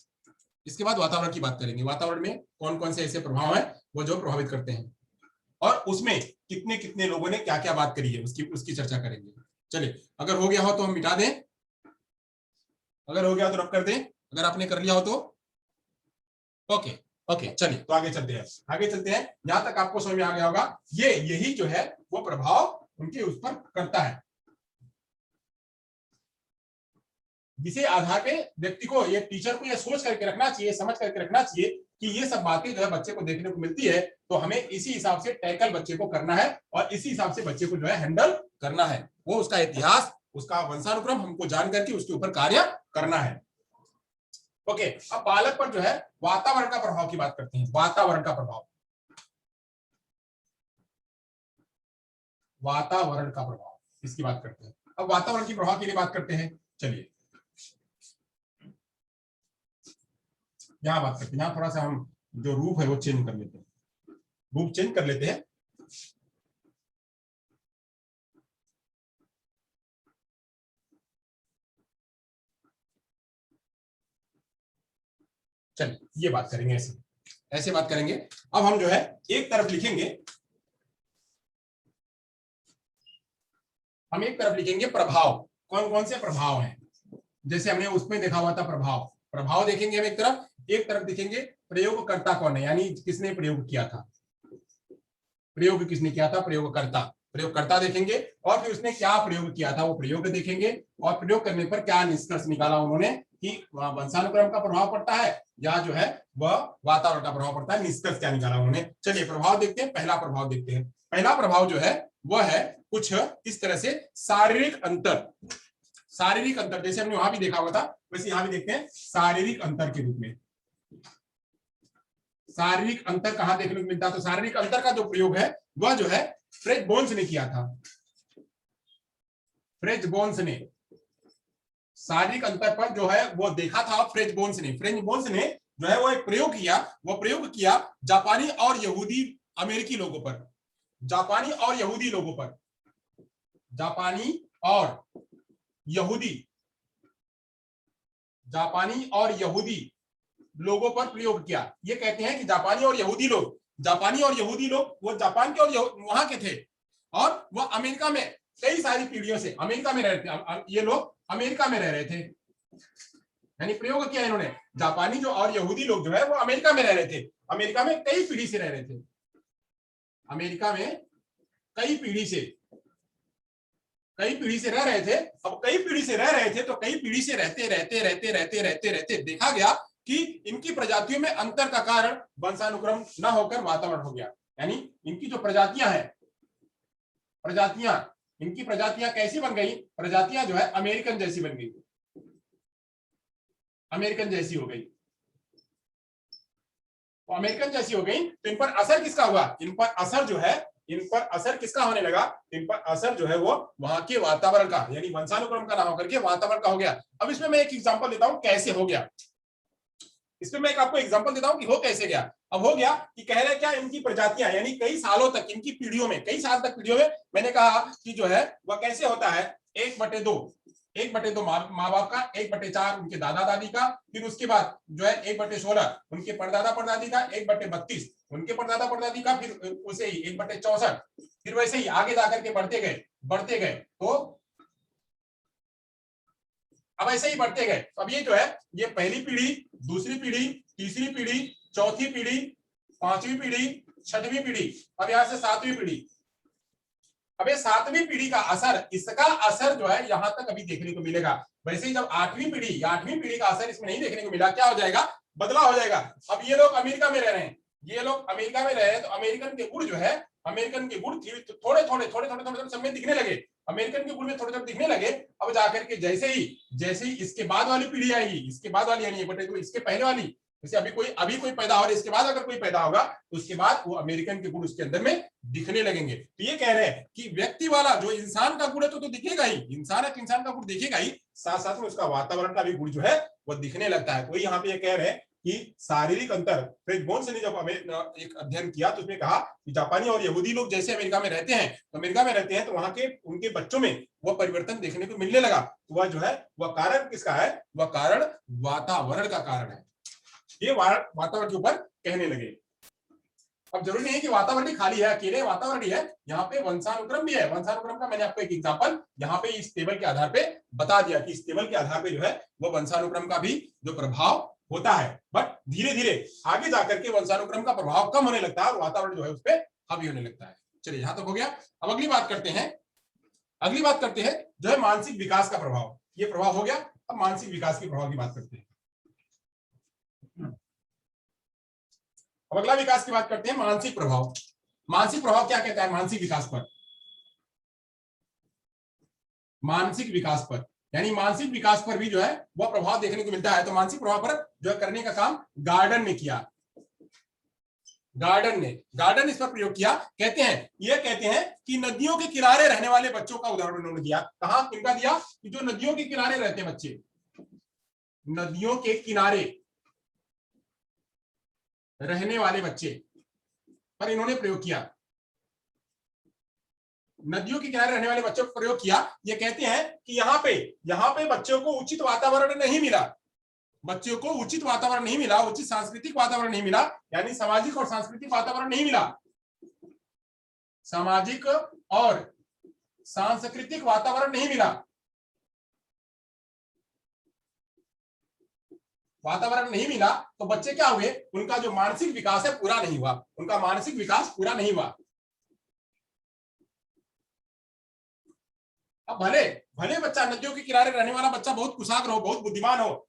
इसके बाद वातावरण की बात करेंगे। वातावरण में कौन कौन से ऐसे प्रभाव है वो जो प्रभावित करते हैं, और उसमें कितने कितने लोगों ने क्या क्या बात करी है उसकी चर्चा करेंगे। चलिए, अगर हो गया हो तो हम मिटा दें, अगर हो गया तो रब कर दें, अगर आपने कर लिया हो तो ओके। चलिए तो आगे चलते हैं। यहां तक आपको समझ में आ गया होगा। यही जो है वो प्रभाव उनके उस पर करता है, जिसे आधार पे व्यक्ति को, ये टीचर को ये सोच करके रखना चाहिए, समझ करके रखना चाहिए कि ये सब बातें जो है बच्चे को देखने को मिलती है, तो हमें इसी हिसाब से टैकल बच्चे को करना है और इसी हिसाब से बच्चे को जो है हैंडल करना है। वो उसका इतिहास, उसका वंशानुक्रम हमको जान करके उसके ऊपर कार्य करना है। ओके, अब बालक पर जो है वातावरण का प्रभाव की बात करते हैं। वातावरण का प्रभाव इसकी बात करते हैं। अब वातावरण की प्रभाव के लिए बात करते हैं। चलिए यहां बात करते हैं। यहां थोड़ा सा हम जो रूप है वो चेंज कर लेते हैं, रूप चेंज कर लेते हैं। चलिए ये बात करेंगे, ऐसे बात करेंगे। अब हम जो है एक तरफ लिखेंगे, हम एक तरफ लिखेंगे प्रभाव। कौन कौन से प्रभाव हैं, जैसे हमने उसमें देखा हुआ था प्रभाव देखेंगे हम एक तरफ दिखेंगे प्रयोगकर्ता कौन है, यानी किसने प्रयोग किया था, प्रयोग किसने किया था, प्रयोगकर्ता देखेंगे। और फिर उसने क्या प्रयोग किया था वो प्रयोग देखेंगे, और प्रयोग करने पर क्या निष्कर्ष निकाला उन्होंने कि वंशानुक्रम का प्रभाव पड़ता है या जो है वह वातावरण का प्रभाव पड़ता है, निष्कर्ष क्या निकाला उन्होंने। चलिए प्रभाव देखते हैं। पहला प्रभाव देखते हैं। पहला प्रभाव जो है वह है कुछ इस तरह से, शारीरिक अंतर। जैसे हमने वहां भी देखा हुआ था वैसे यहां भी देखते हैं शारीरिक अंतर के रूप में। शारीरिक अंतर कहां देखने को मिलता है, तो शारीरिक अंतर का जो प्रयोग है वह जो है फ्रेजबोन्स ने किया था। फ्रेजबोन्स ने शारीरिक अंतर पर जो है वो देखा था। फ्रेजबोन्स ने जो है वो एक प्रयोग किया, जापानी और यहूदी अमेरिकी लोगों पर, जापानी और यहूदी लोगों पर प्रयोग किया। ये कहते हैं कि जापानी और यहूदी लोग वो जापान के और वहां के थे, और वो अमेरिका में कई सारी पीढ़ियों से अमेरिका में रहते, ये लोग अमेरिका में रह रहे थे। यानी प्रयोग किया इन्होंने, जापानी जो और यहूदी लोग जो है वो अमेरिका में रह रहे थे, अमेरिका में कई पीढ़ी से रह रहे थे, अमेरिका में कई पीढ़ी से रह रहे थे। अब कई पीढ़ी से रह रहे थे तो कई पीढ़ी से रहते देखा गया कि इनकी प्रजातियों में अंतर का कारण वंशानुक्रम न होकर वातावरण हो गया। यानी इनकी जो इनकी प्रजातियां कैसी बन गई, प्रजातियां जो है अमेरिकन जैसी बन गई, अमेरिकन जैसी हो गई। तो अमेरिकन जैसी हो गई तो इन पर असर किसका हुआ, इन पर असर किसका होने लगा, इन पर असर जो है वो वहां के वातावरण का, यानी वंशानुक्रम का ना होकर के वातावरण का हो गया। अब इसमें मैं एक एग्जांपल देता हूं कैसे हो गया, इसमें मैं एक आपको एग्जांपल देता हूं कि हो कैसे गया। अब हो गया कि कह रहे क्या, इनकी प्रजातियां यानी कई सालों तक, इनकी पीढ़ियों में, कई साल तक पीढ़ियों में, मैंने कहा कि जो है वह कैसे होता है 1/2 माँ बाप का, 1/4 उनके दादा दादी का, फिर उसके बाद जो है 1/16 उनके परदादा परदादी का, 1/32 उनके परदादा परदादी का, फिर उसे ही 1/64, फिर वैसे ही आगे जाकर के बढ़ते गए। तो अब ऐसे ही बढ़ते गए। अब ये जो है ये पहली पीढ़ी, दूसरी पीढ़ी, तीसरी पीढ़ी, चौथी पीढ़ी, पांचवी पीढ़ी, छठवीं पीढ़ी, अब यहां से सातवीं पीढ़ी। अब ये सातवीं पीढ़ी का असर, इसका असर जो है यहां तक अभी देखने को मिलेगा। वैसे ही जब आठवीं पीढ़ी का असर इसमें नहीं देखने को मिला, क्या हो जाएगा, बदलाव हो जाएगा। अब ये लोग अमेरिका में रह रहे हैं, तो अमेरिकन के गुण जो है, अमेरिकन के गुण थोड़े समय दिखने लगे, अमेरिकन के गुण में थोड़े दिखने लगे। अब जाकर के जैसे ही इसके बाद वाली पीढ़ी आएगी, इसके बाद वाली यानी 1/2, इसके पहले वाली, जैसे अभी कोई पैदा हो रहा है, इसके बाद अगर कोई पैदा होगा तो उसके बाद वो अमेरिकन के गुण उसके अंदर में दिखने लगेंगे। तो ये कह रहे हैं कि व्यक्ति वाला जो इंसान का गुण है तो दिखेगा ही, इंसान है तो इंसान का गुण दिखेगा ही, साथ साथ में उसका वातावरण का भी गुण जो है वो दिखने लगता है। वही यहाँ पे ये कह रहे हैं कि शारीरिक अंतर, फ्रेड बोन्स ने जब एक अध्ययन किया तो उसमें कहा कि जापानी और यहूदी लोग जैसे अमेरिका में रहते हैं, तो वहां के उनके बच्चों में वह परिवर्तन देखने को मिलने लगा। तो वह जो है वह कारण किसका है, वह कारण वातावरण का कारण है। ये वातावरण के ऊपर कहने लगे। अब जरूरी नहीं है कि वातावरण ही खाली है, अकेले वातावरण ही है, यहाँ पे वंशानुक्रम भी है। वंशानुक्रम का मैंने आपको एक एग्जांपल यहाँ पे इस टेबल के आधार पे बता दिया कि इस टेबल के आधार पे जो है वो वंशानुक्रम का भी जो प्रभाव होता है, बट धीरे धीरे आगे जाकर के वंशानुक्रम का प्रभाव कम होने लगता है और वातावरण जो है उस पर हावी होने लगता है। चलिए यहां तक हो गया। अब अगली बात करते हैं जो है मानसिक विकास का प्रभाव। ये प्रभाव हो गया, अब मानसिक विकास के प्रभाव की बात करते हैं। अब अगला विकास की बात करते हैं, मानसिक प्रभाव। मानसिक प्रभाव क्या कहता है मानसिक विकास पर? मानसिक विकास पर, यानी मानसिक विकास पर भी जो है वह प्रभाव देखने को मिलता है। तो मानसिक प्रभाव पर जो है करने का काम गार्डन ने किया। गार्डन इस पर प्रयोग किया। कहते हैं कि नदियों के किनारे रहने वाले बच्चों का उदाहरण उन्होंने दिया। कहां किनका दिया? कि जो नदियों के किनारे रहते हैं बच्चे, नदियों के किनारे रहने वाले बच्चे पर इन्होंने प्रयोग किया। नदियों के किनारे रहने वाले बच्चों को प्रयोग किया। ये कहते हैं कि यहाँ पे बच्चों को उचित वातावरण नहीं मिला, बच्चों को उचित वातावरण नहीं मिला, उचित सांस्कृतिक वातावरण नहीं मिला, यानी सामाजिक और सांस्कृतिक वातावरण नहीं मिला, सामाजिक और सांस्कृतिक वातावरण नहीं मिला। वातावरण नहीं मिला तो बच्चे क्या हुए? उनका जो मानसिक विकास है पूरा नहीं हुआ, उनका मानसिक विकास पूरा नहीं हुआ। अब भले बच्चा नदियों के किनारे रहने वाला बच्चा बहुत कुशाग्र हो, बहुत बुद्धिमान हो,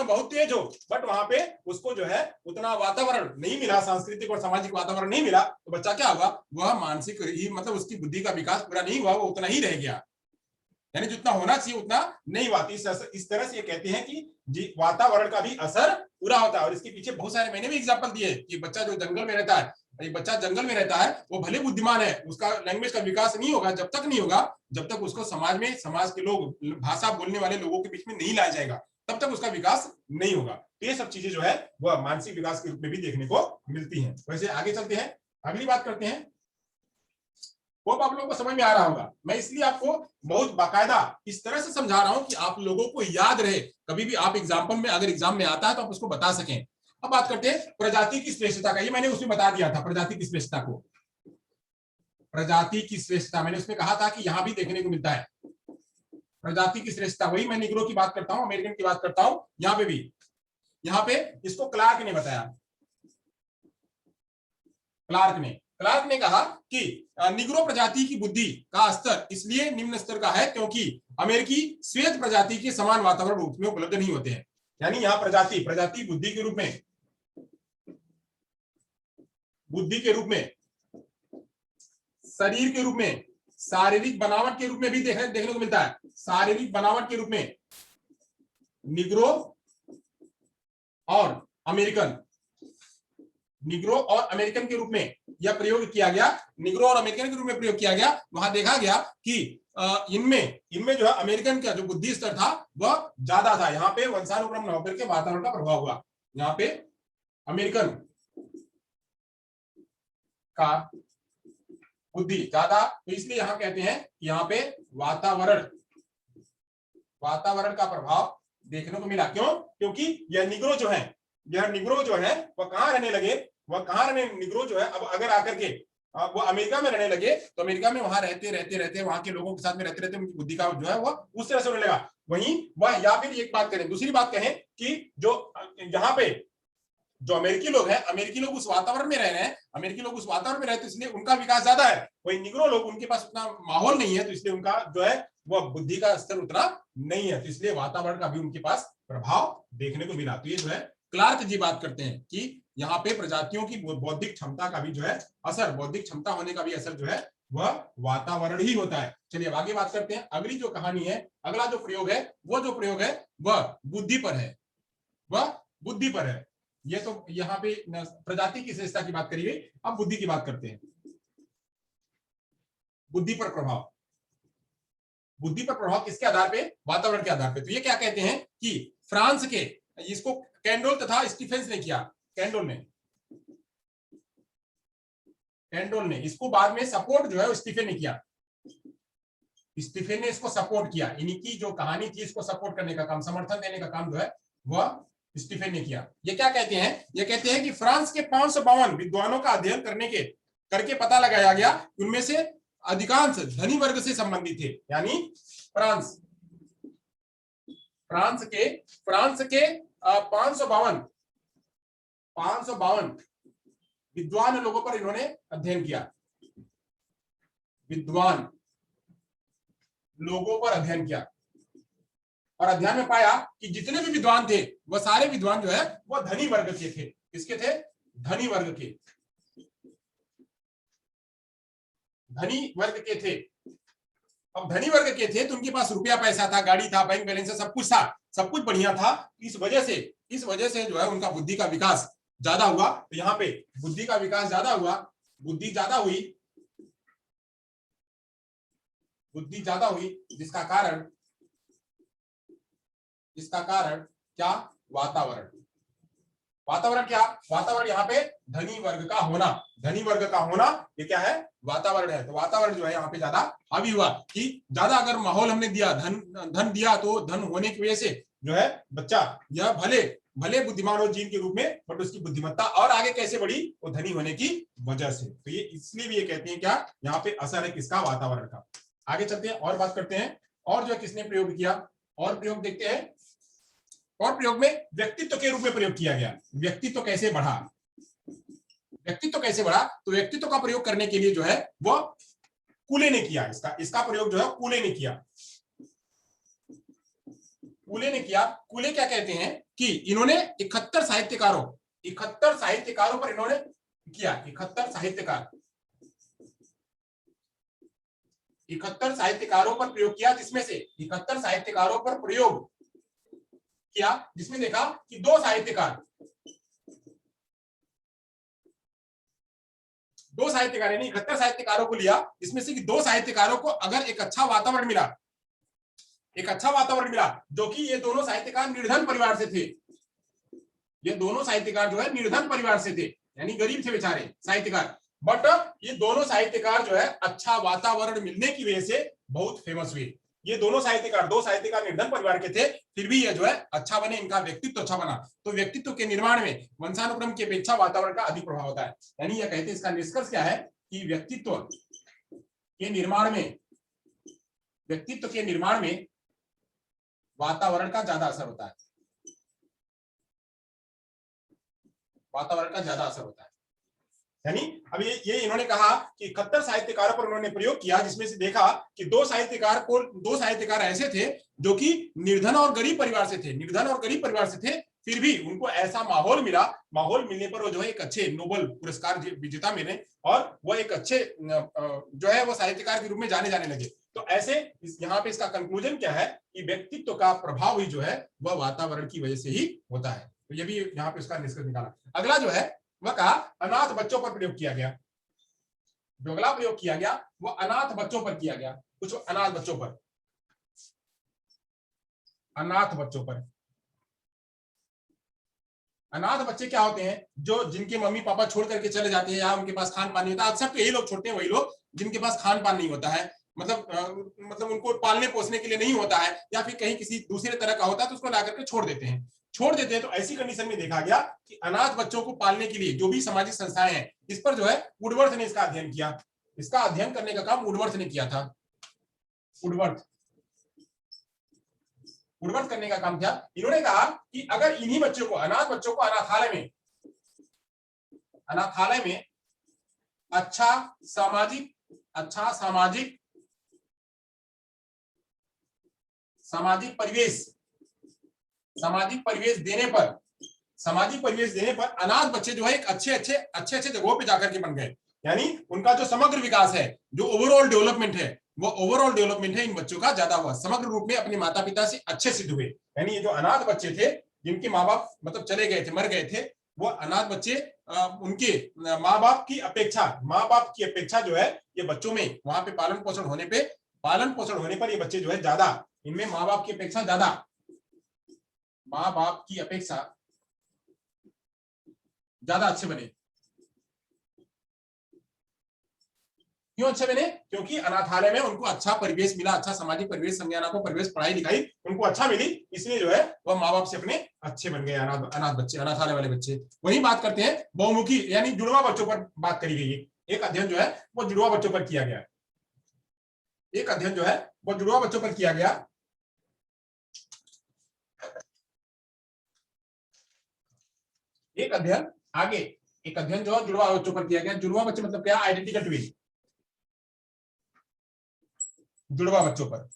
बहुत तेज हो, बट वहां पे उसको जो है उतना वातावरण नहीं मिला, सांस्कृतिक और सामाजिक वातावरण नहीं मिला, तो बच्चा क्या होगा? वह मानसिक ही मतलब उसकी बुद्धि का विकास पूरा नहीं हुआ, वो उतना ही रह गया, यानी जितना होना चाहिए उतना नहीं हुआ। इस तरह से ये कहते हैं कि वातावरण का भी असर पूरा होता है। और इसके पीछे बहुत सारे मैंने भी एग्जाम्पल दिए कि बच्चा जो जंगल में रहता है, एक बच्चा जंगल में रहता है, वो भले बुद्धिमान है, उसका लैंग्वेज का विकास नहीं होगा जब तक उसको समाज के लोग, भाषा बोलने वाले लोगों के बीच में नहीं लाया जाएगा, तब तक उसका विकास नहीं होगा। तो ये सब चीजें जो है वह मानसिक विकास के रूप में भी देखने को मिलती है। वैसे आगे चलते हैं, अगली बात करते हैं। वो आप लोगों को समझ में आ रहा होगा, मैं इसलिए आपको बहुत बाकायदा इस तरह से समझा रहा हूं कि आप लोगों को याद रहे, कभी भी आप अगर एग्जाम में आता है तो आप उसको बता सकें। अब बात करते हैं प्रजाति की श्रेष्ठता का। ये मैंने उसमें बता दिया था, प्रजाति की श्रेष्ठता को, प्रजाति की श्रेष्ठता मैंने उसमें कहा था कि यहां भी देखने को मिलता है प्रजाति की श्रेष्ठता। वही मैं निग्रो की बात करता हूं, अमेरिकन की बात करता हूं, यहां पे भी, यहां पे इसको क्लार्क ने बताया। क्लार्क ने कहा कि निग्रो प्रजाति की बुद्धि का स्तर इसलिए निम्न स्तर का है क्योंकि अमेरिकी श्वेत प्रजाति के समान वातावरण रूप में उपलब्ध नहीं होते हैं। यानी यहाँ प्रजाति बुद्धि के रूप में, शरीर के रूप में, शारीरिक बनावट के रूप में भी देखने को मिलता है। शारीरिक बनावट के रूप में निग्रो और अमेरिकन के रूप में यह प्रयोग किया गया, निग्रो और अमेरिकन के रूप में प्रयोग किया गया। वहां देखा गया कि इनमें जो है अमेरिकन का जो बुद्धि स्तर था वह ज्यादा था। यहाँ पे वंशानुक्रम न होकर के वातावरण का प्रभाव हुआ। यहाँ पे अमेरिकन का बुद्धि ज्यादा, तो इसलिए यहाँ कहते हैं कि यहाँ पे वातावरण का प्रभाव देखने को मिला। क्यों? क्योंकि यह निग्रो जो है वह कहाँ रहने लगे? निग्रो जो है अब अगर आकर के वो अमेरिका में रहने लगे तो अमेरिका में वहां रहते वहां के लोगों के साथ में रहते उनकी बुद्धि का जो है वो उस तरह से होने लगा। वहीं वह, या फिर एक बात करें, दूसरी बात कहें कि जो यहाँ पे जो अमेरिकी लोग उस वातावरण में रह रहे हैं, तो इसलिए उनका विकास ज्यादा है। वही निग्रो लोग, उनके पास उतना माहौल नहीं है, तो इसलिए उनका जो है वह बुद्धि का स्तर उतना नहीं है, तो इसलिए वातावरण का भी उनके पास प्रभाव देखने को मिला। तो ये जो है क्लार्क जी बात करते हैं कि यहाँ पे प्रजातियों की बौद्धिक क्षमता का भी जो है असर, बौद्धिक क्षमता होने का भी असर जो है वह वातावरण ही होता है। चलिए अब आगे बात करते हैं। अगली जो कहानी है, अगला जो प्रयोग है वह बुद्धि पर है। ये तो यहाँ पे प्रजाति की श्रेष्ठता की बात करी गई। अब बुद्धि की बात करते हैं। बुद्धि पर प्रभाव, बुद्धि पर प्रभाव किसके आधार पे? वातावरण के आधार पे। तो ये क्या कहते हैं कि फ्रांस के, इसको कैंडोल तथा स्टीफेंस ने किया, कैंडोल ने इसको बाद में सपोर्ट जो है स्टीफेन ने किया, स्टीफेन ने इसको सपोर्ट किया। इनकी जो कहानी थी इसको सपोर्ट करने का काम, समर्थन देने का काम जो है वह स्टीफेन ने किया। ये क्या कहते हैं? ये कहते हैं कि फ्रांस के 552 विद्वानों का अध्ययन करके पता लगाया गया, उनमें से अधिकांश धनी वर्ग से संबंधित थे। यानी फ्रांस के 552 विद्वान लोगों पर इन्होंने अध्ययन किया, विद्वान लोगों पर अध्ययन किया, और अध्ययन में पाया कि जितने भी विद्वान थे वह सारे विद्वान जो है वह धनी वर्ग के थे। किसके थे? धनी वर्ग के, धनी वर्ग के थे। अब धनी वर्ग के थे तो उनके पास रुपया पैसा था, गाड़ी था, बैंक बैलेंस सब कुछ था, सब कुछ बढ़िया था। इस वजह से जो है उनका बुद्धि का विकास ज्यादा हुआ। तो यहाँ पे बुद्धि का विकास ज्यादा हुआ, बुद्धि ज्यादा हुई, जिसका कारण क्या? वातावरण क्या? वातावरण यहाँ पे धनी वर्ग का होना, ये क्या है? वातावरण है। तो वातावरण जो है यहाँ पे ज्यादा हावी हुआ कि ज्यादा अगर माहौल हमने दिया, धन दिया, तो धन होने की वजह से जो है बच्चा यह भले बुद्धिमान हो जीन के रूप में, बट उसकी बुद्धिमत्ता और आगे कैसे बढ़ी? वो धनी होने की वजह से। तो ये इसलिए भी ये कहते हैं क्या, यहाँ पे असर है किसका? वातावरण का। आगे चलते हैं और बात करते हैं, और जो है किसने प्रयोग किया, और प्रयोग देखते हैं। और प्रयोग में व्यक्तित्व के रूप में प्रयोग किया गया। व्यक्तित्व कैसे बढ़ा? तो व्यक्तित्व का प्रयोग करने के लिए जो है वो कूले ने किया, इसका प्रयोग जो है कूले ने किया। कूले क्या कहते हैं कि इन्होंने 71 साहित्यकारों पर इन्होंने किया, 71 साहित्यकारों पर प्रयोग किया, जिसमें से 71 साहित्यकारों पर प्रयोग किया, जिसमें देखा कि 2 साहित्यकार यानी 71 साहित्यकारों को लिया, इसमें से कि 2 साहित्यकारों को अगर एक अच्छा वातावरण मिला, जो कि ये दोनों साहित्यकार निर्धन परिवार से थे। ये दोनों साहित्यकार जो है निर्धन परिवार से थे, यानी गरीब थे बेचारे साहित्यकार, बट ये दोनों साहित्यकार जो है अच्छा वातावरण मिलने की वजह से बहुत फेमस हुए। ये दोनों साहित्यकार, 2 साहित्यकार निर्धन परिवार के थे, फिर भी ये जो है अच्छा बने, इनका व्यक्तित्व अच्छा बना। तो व्यक्तित्व के निर्माण में वंशानुक्रम की अपेक्षा वातावरण का अधिक प्रभाव होता है। यानी यह कहते हैं, इसका निष्कर्ष क्या है कि व्यक्तित्व के निर्माण में वातावरण का ज्यादा असर होता है, यानी अब ये इन्होंने कहा कि 71 साहित्यकारों पर उन्होंने प्रयोग किया, जिसमें से देखा कि 2 साहित्यकार ऐसे थे जो कि निर्धन और गरीब परिवार से थे, फिर भी उनको ऐसा माहौल मिलने पर वो जो है एक अच्छे नोबेल पुरस्कार विजेता मिले, और वो एक अच्छे जो है वो साहित्यकार के रूप में जाने लगे। तो ऐसे यहाँ पे इसका कंक्लूजन क्या है कि व्यक्तित्व का प्रभाव ही जो है वह वातावरण की वजह से ही होता है। तो ये भी यहाँ पे इसका निष्कर्ष निकाला। अगला जो है वह कहा अनाथ बच्चों पर प्रयोग किया गया। जो अगला प्रयोग किया गया वह अनाथ बच्चों पर किया गया। कुछ अनाथ बच्चे क्या होते हैं? जो जिनके मम्मी पापा छोड़ करके चले जाते हैं, या उनके पास खान पान नहीं होता। अक्सर तो यही लोग छोड़ते हैं, वही लोग जिनके पास खान पान नहीं होता है, मतलब उनको पालने पोसने के लिए नहीं होता है, या फिर कहीं किसी दूसरे तरह का होता है, तो उसको ला करके छोड़ देते हैं। तो ऐसी कंडीशन में देखा गया कि अनाथ बच्चों को पालने के लिए जो भी सामाजिक संस्थाएं हैं, इस पर जो है वुडवर्थ ने इसका अध्ययन किया। इसका अध्ययन करने का काम वुडवर्थ ने किया था। वुडवर्थ करने का काम किया। इन्होंने कहा कि अगर इन्हीं बच्चों को, अनाथ बच्चों को अनाथालय में अच्छा सामाजिक परिवेश देने पर अनाथ बच्चे जो है एक अच्छे जगहों पे जाकर के बन गए। यानी उनका जो समग्र विकास है, जो ओवरऑल डेवलपमेंट है इन बच्चों का ज्यादा हुआ, समग्र रूप में अपने माता पिता से अच्छे सिद्ध हुए। यानी ये जो अनाथ बच्चे थे, जिनके माँ बाप मतलब चले गए थे, मर गए थे, वो अनाथ बच्चे उनके माँ बाप की अपेक्षा जो है ये बच्चों में वहां पे पालन पोषण होने पर ये बच्चे जो है ज्यादा, इनमें माँ बाप की अपेक्षा ज्यादा अच्छे बने। क्यों अच्छे बने? क्योंकि अनाथालय में उनको अच्छा परिवेश मिला, अच्छा सामाजिक परिवेश, संज्ञानात्मक परिवेश, पढ़ाई लिखाई उनको अच्छा मिली, इसलिए जो है वह माँ बाप से अपने अच्छे बन गए अनाथ बच्चे, अनाथालय वाले बच्चे। वही बात करते हैं बहुमुखी यानी जुड़वा बच्चों पर बात करी गई है। एक अध्ययन जो है वो जुड़वा बच्चों पर किया गया, एक अध्ययन जो है वो जुड़वा बच्चों पर किया गया। एक अध्ययन जो है जुड़वा बच्चों पर किया गया। जुड़वा बच्चे मतलब क्या? आइडेंटिकल ट्विन, जुड़वा बच्चों पर।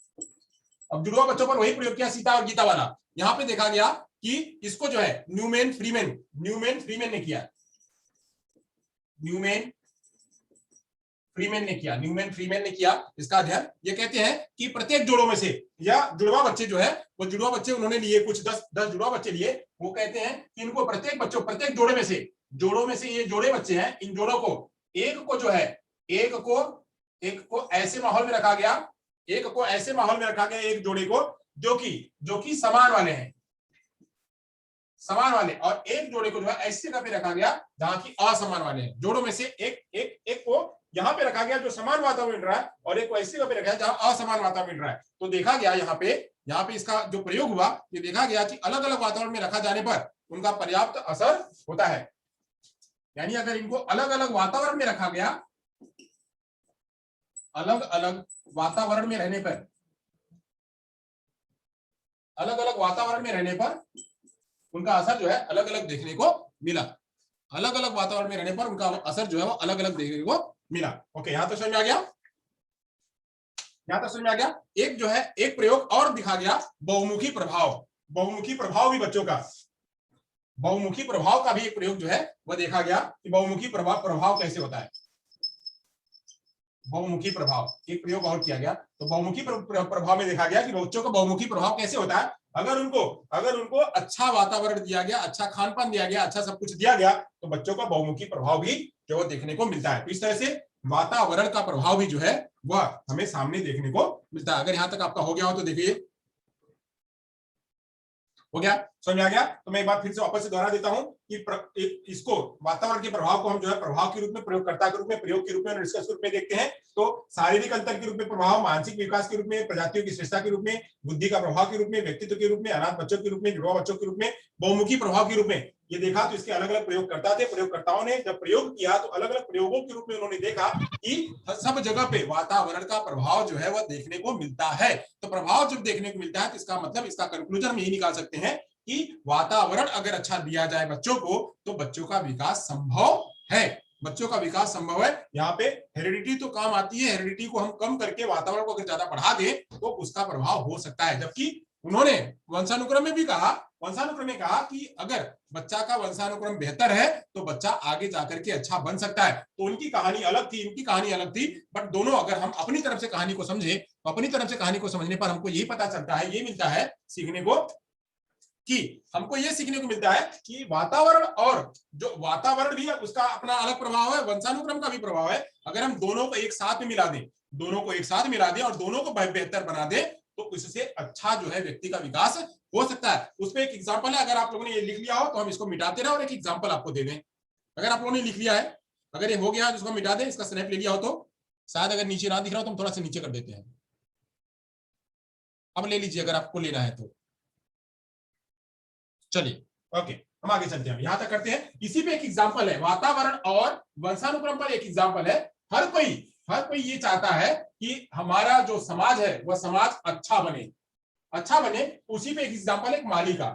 अब जुड़वा बच्चों पर वही प्रयोग किया सीता और गीता वाला। यहां पे देखा गया कि इसको जो है न्यूमैन फ्रीमैन ने किया, न्यूमैन फ्रीमैन ने किया इसका अध्ययन। ये कहते हैं कि प्रत्येक जोड़ों में से, या जुड़वा बच्चे जो है वो जुड़वा बच्चे उन्होंने लिए, कुछ 10 जुड़वा बच्चे लिए। वो कहते हैं कि इनको प्रत्येक जोड़ों में से ये जोड़े बच्चे हैं, इन जोड़ों को एक को जो है एक को ऐसे माहौल में रखा गया, एक जोड़े को जो कि समान वाले, और एक जोड़े को जो है ऐसी जगह पे रखा गया जहां की असमान वाले हैं। जोड़ों में से एक को यहां पे रखा गया जो समान वातावरण मिल रहा है, और एक को ऐसी जगह पे रखा है जहां असमान वातावरण मिल रहा है। तो देखा गया यहाँ पे इसका जो प्रयोग हुआ, ये देखा गया कि अलग अलग वातावरण में रखा जाने पर उनका पर्याप्त असर होता है। यानी अगर इनको अलग अलग वातावरण में रखा गया, अलग अलग वातावरण में रहने पर उनका असर जो है अलग अलग देखने को मिला। अलग अलग वातावरण में रहने पर उनका असर जो है वो अलग अलग देखने को मिला। ओके, यहां तो समझ में आ गया। एक जो है एक प्रयोग और दिखा गया, बहुमुखी प्रभाव भी बच्चों का, बहुमुखी प्रभाव का भी एक प्रयोग जो है वह देखा गया कि बहुमुखी प्रभाव कैसे होता है। बहुमुखी प्रभाव एक प्रयोग और किया गया। तो बहुमुखी प्रभाव में देखा गया कि बच्चों का बहुमुखी प्रभाव कैसे होता है। अगर उनको अच्छा वातावरण दिया गया, अच्छा खान पान दिया गया, अच्छा सब कुछ दिया गया, तो बच्चों का बहुमुखी प्रभाव भी जो देखने को मिलता है। तो इस तरह से वातावरण का प्रभाव भी जो है वह हमें सामने देखने को मिलता है। अगर यहां तक आपका हो गया हो तो देखिए, हो गया, समझ में आ गया। तो मैं एक बार फिर से वापस से दोहरा देता हूं कि इसको वातावरण के प्रभाव को हम जो है प्रभाव के रूप में, प्रयोगकर्ता के रूप में, प्रयोग के रूप में और निष्कर्ष के रूप में देखते हैं। तो शारीरिक अंतर के रूप में प्रभाव, मानसिक विकास के रूप में, प्रजातियों की श्रेष्ठता के रूप में, बुद्धि का प्रभाव के रूप में, व्यक्तित्व के रूप में, अनाथ बच्चों के रूप में, जुड़वा बच्चों के रूप में, बहुमुखी प्रभाव के रूप में ये देखा। तो इसके अलग अलग प्रयोगकर्ता थे। प्रयोगकर्ताओं ने जब प्रयोग किया तो अलग अलग प्रयोगों के रूप में उन्होंने देखा कि सब जगह पे वातावरण का प्रभाव जो है वह देखने को मिलता है। तो प्रभाव जब देखने को मिलता है तो इसका मतलब, इसका कंक्लूजन हम यही निकाल सकते हैं कि वातावरण अगर अच्छा दिया जाए बच्चों को तो बच्चों का विकास संभव है। यहाँ पे हेरिडिटी तो काम आती है, हेरिडिटी को हम कम करके वातावरण को अगर ज्यादा बढ़ा दें तो उसका प्रभाव हो सकता है। जबकि उन्होंने वंशानुक्रम में कहा कि अगर बच्चा का वंशानुक्रम बेहतर है तो बच्चा आगे जाकर के अच्छा बन सकता है। तो उनकी कहानी अलग थी, इनकी कहानी अलग थी, बट दोनों अगर हम अपनी तरफ से कहानी को समझे तो अपनी तरफ से कहानी को समझने पर हमको यही पता चलता है, ये मिलता है सीखने को, कि हमको यह सीखने को मिलता है कि वातावरण, और जो वातावरण भी है उसका अपना अलग प्रभाव है, वंशानुक्रम का भी प्रभाव है। अगर हम दोनों को एक साथ में मिला दें और दोनों को बेहतर बना दें तो उससे अच्छा जो है व्यक्ति का विकास हो सकता है। उसमें एक एग्जांपल है, अगर आप लोगों ने ये लिख लिया हो तो हम इसको मिटाते रहे और एक एग्जांपल आपको दे दें। अगर आप लोगों ने लिख लिया है, अगर ये हो गया तो इसको मिटा दें, इसका स्नैप ले लिया हो तो शायद अगर नीचे ना दिख रहा हो तो हम थोड़ा सा नीचे कर देते हैं। अब ले लीजिए अगर आपको लेना है तो। चलिए ओके, हम आगे चलते हैं, यहां तक करते हैं। इसी पे एक एग्जांपल है, वातावरण और वंशानुक्रम पर एक एग्जांपल है। हर कोई ये चाहता है कि हमारा जो समाज है वह समाज अच्छा बने। उसी पे एक एग्जांपल है माली का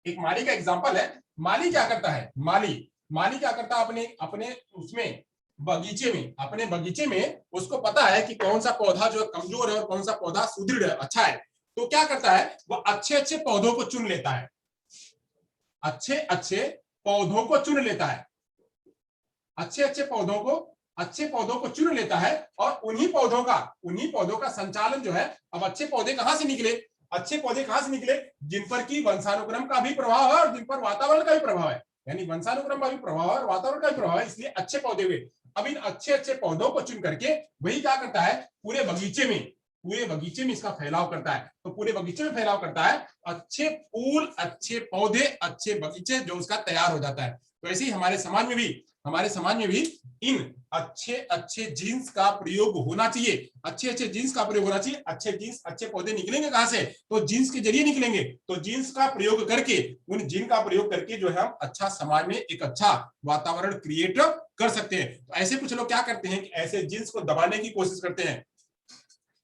एग्जांपल है। माली क्या करता है, माली क्या करता है, अपने उसमें अपने बगीचे में उसको पता है कि कौन सा पौधा जो कमजोर है और कौन सा पौधा सुदृढ़ है, अच्छा है। तो क्या करता है, वह अच्छे पौधों को चुन लेता है, अच्छे पौधों को चुन लेता है, अच्छे पौधों को चुन लेता है और उन्हीं पौधों का संचालन जो है, अब अच्छे पौधे कहां से निकले, अच्छे पौधे कहां से निकले? जिन पर की वंशानुक्रम का भी प्रभाव है और जिन पर वातावरण का भी प्रभाव है, यानी वंशानुक्रम का भी प्रभाव है और वातावरण का भी प्रभाव है, इसलिए अच्छे पौधे हुए। अब इन अच्छे अच्छे पौधों को चुन करके वही क्या करता है, पूरे बगीचे में इसका फैलाव करता है। तो पूरे बगीचे में फैलाव करता है, अच्छे फूल, अच्छे पौधे, अच्छे बगीचे जो उसका तैयार हो जाता है। तो ऐसे ही हमारे समाज में भी इन अच्छे अच्छे जीन्स का प्रयोग होना चाहिए, अच्छे जीन्स का प्रयोग होना चाहिए। अच्छे जीन्स, अच्छे पौधे निकलेंगे कहां से? तो जीन्स के जरिए निकलेंगे। तो जीन्स का प्रयोग करके, उन जीन का प्रयोग करके जो है हम अच्छा समाज में एक अच्छा वातावरण क्रिएट कर सकते हैं। तो ऐसे कुछ लोग क्या करते हैं कि ऐसे जीन्स को दबाने की कोशिश करते हैं।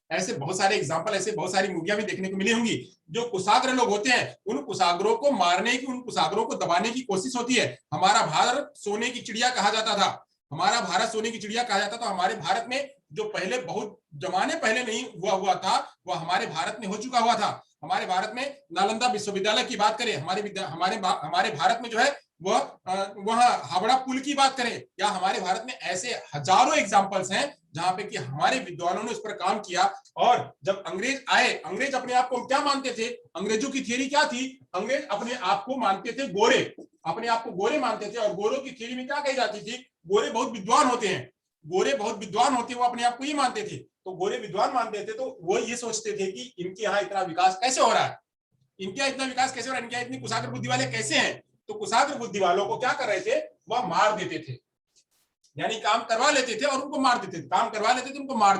ऐसे बहुत सारे एग्जाम्पल, ऐसे बहुत सारी मूवियां भी देखने को मिली होंगी। जो कुशाग्र लोग होते हैं, उन कुशाग्रों को मारने की, उन कुशाग्रों को दबाने की कोशिश होती है। हमारा भारत सोने की चिड़िया कहा जाता था, हमारा भारत सोने की चिड़िया कहा जाता था। हमारे भारत में जो पहले बहुत जमाने पहले नहीं हुआ था, वह हमारे भारत में हो चुका हुआ था। हमारे भारत में नालंदा विश्वविद्यालय की बात करें, हमारे भारत में जो है वह हावड़ा पुल की बात करें, या हमारे भारत में ऐसे हजारों एग्जाम्पल्स हैं जहां पे कि हमारे विद्वानों ने उस पर काम किया। और जब अंग्रेज आए, अंग्रेज अपने आप को क्या मानते थे? अंग्रेजों की थियरी क्या थी? अंग्रेज अपने आप को मानते थे गोरे, अपने आप को गोरे मानते थे। और गोरों की थियरी में क्या कही जाती थी? गोरे बहुत विद्वान होते हैं, गोरे बहुत विद्वान होते हैं, वो अपने आप को ये मानते थे। तो गोरे विद्वान मानते थे, तो वो ये सोचते थे कि इनके यहाँ इतना विकास कैसे हो रहा है, इनके यहाँ इतना विकास कैसे हो रहा है, इनके यहाँ इतनी कुशाग्र बुद्धि वाले कैसे हैं? तो कुशाग्र बुद्धि वालों को क्या कर रहे थे? वह मार देते थे, यानी काम करवा लेते थे और उनको मार देते थे, काम करवा लेते थे, उनको मार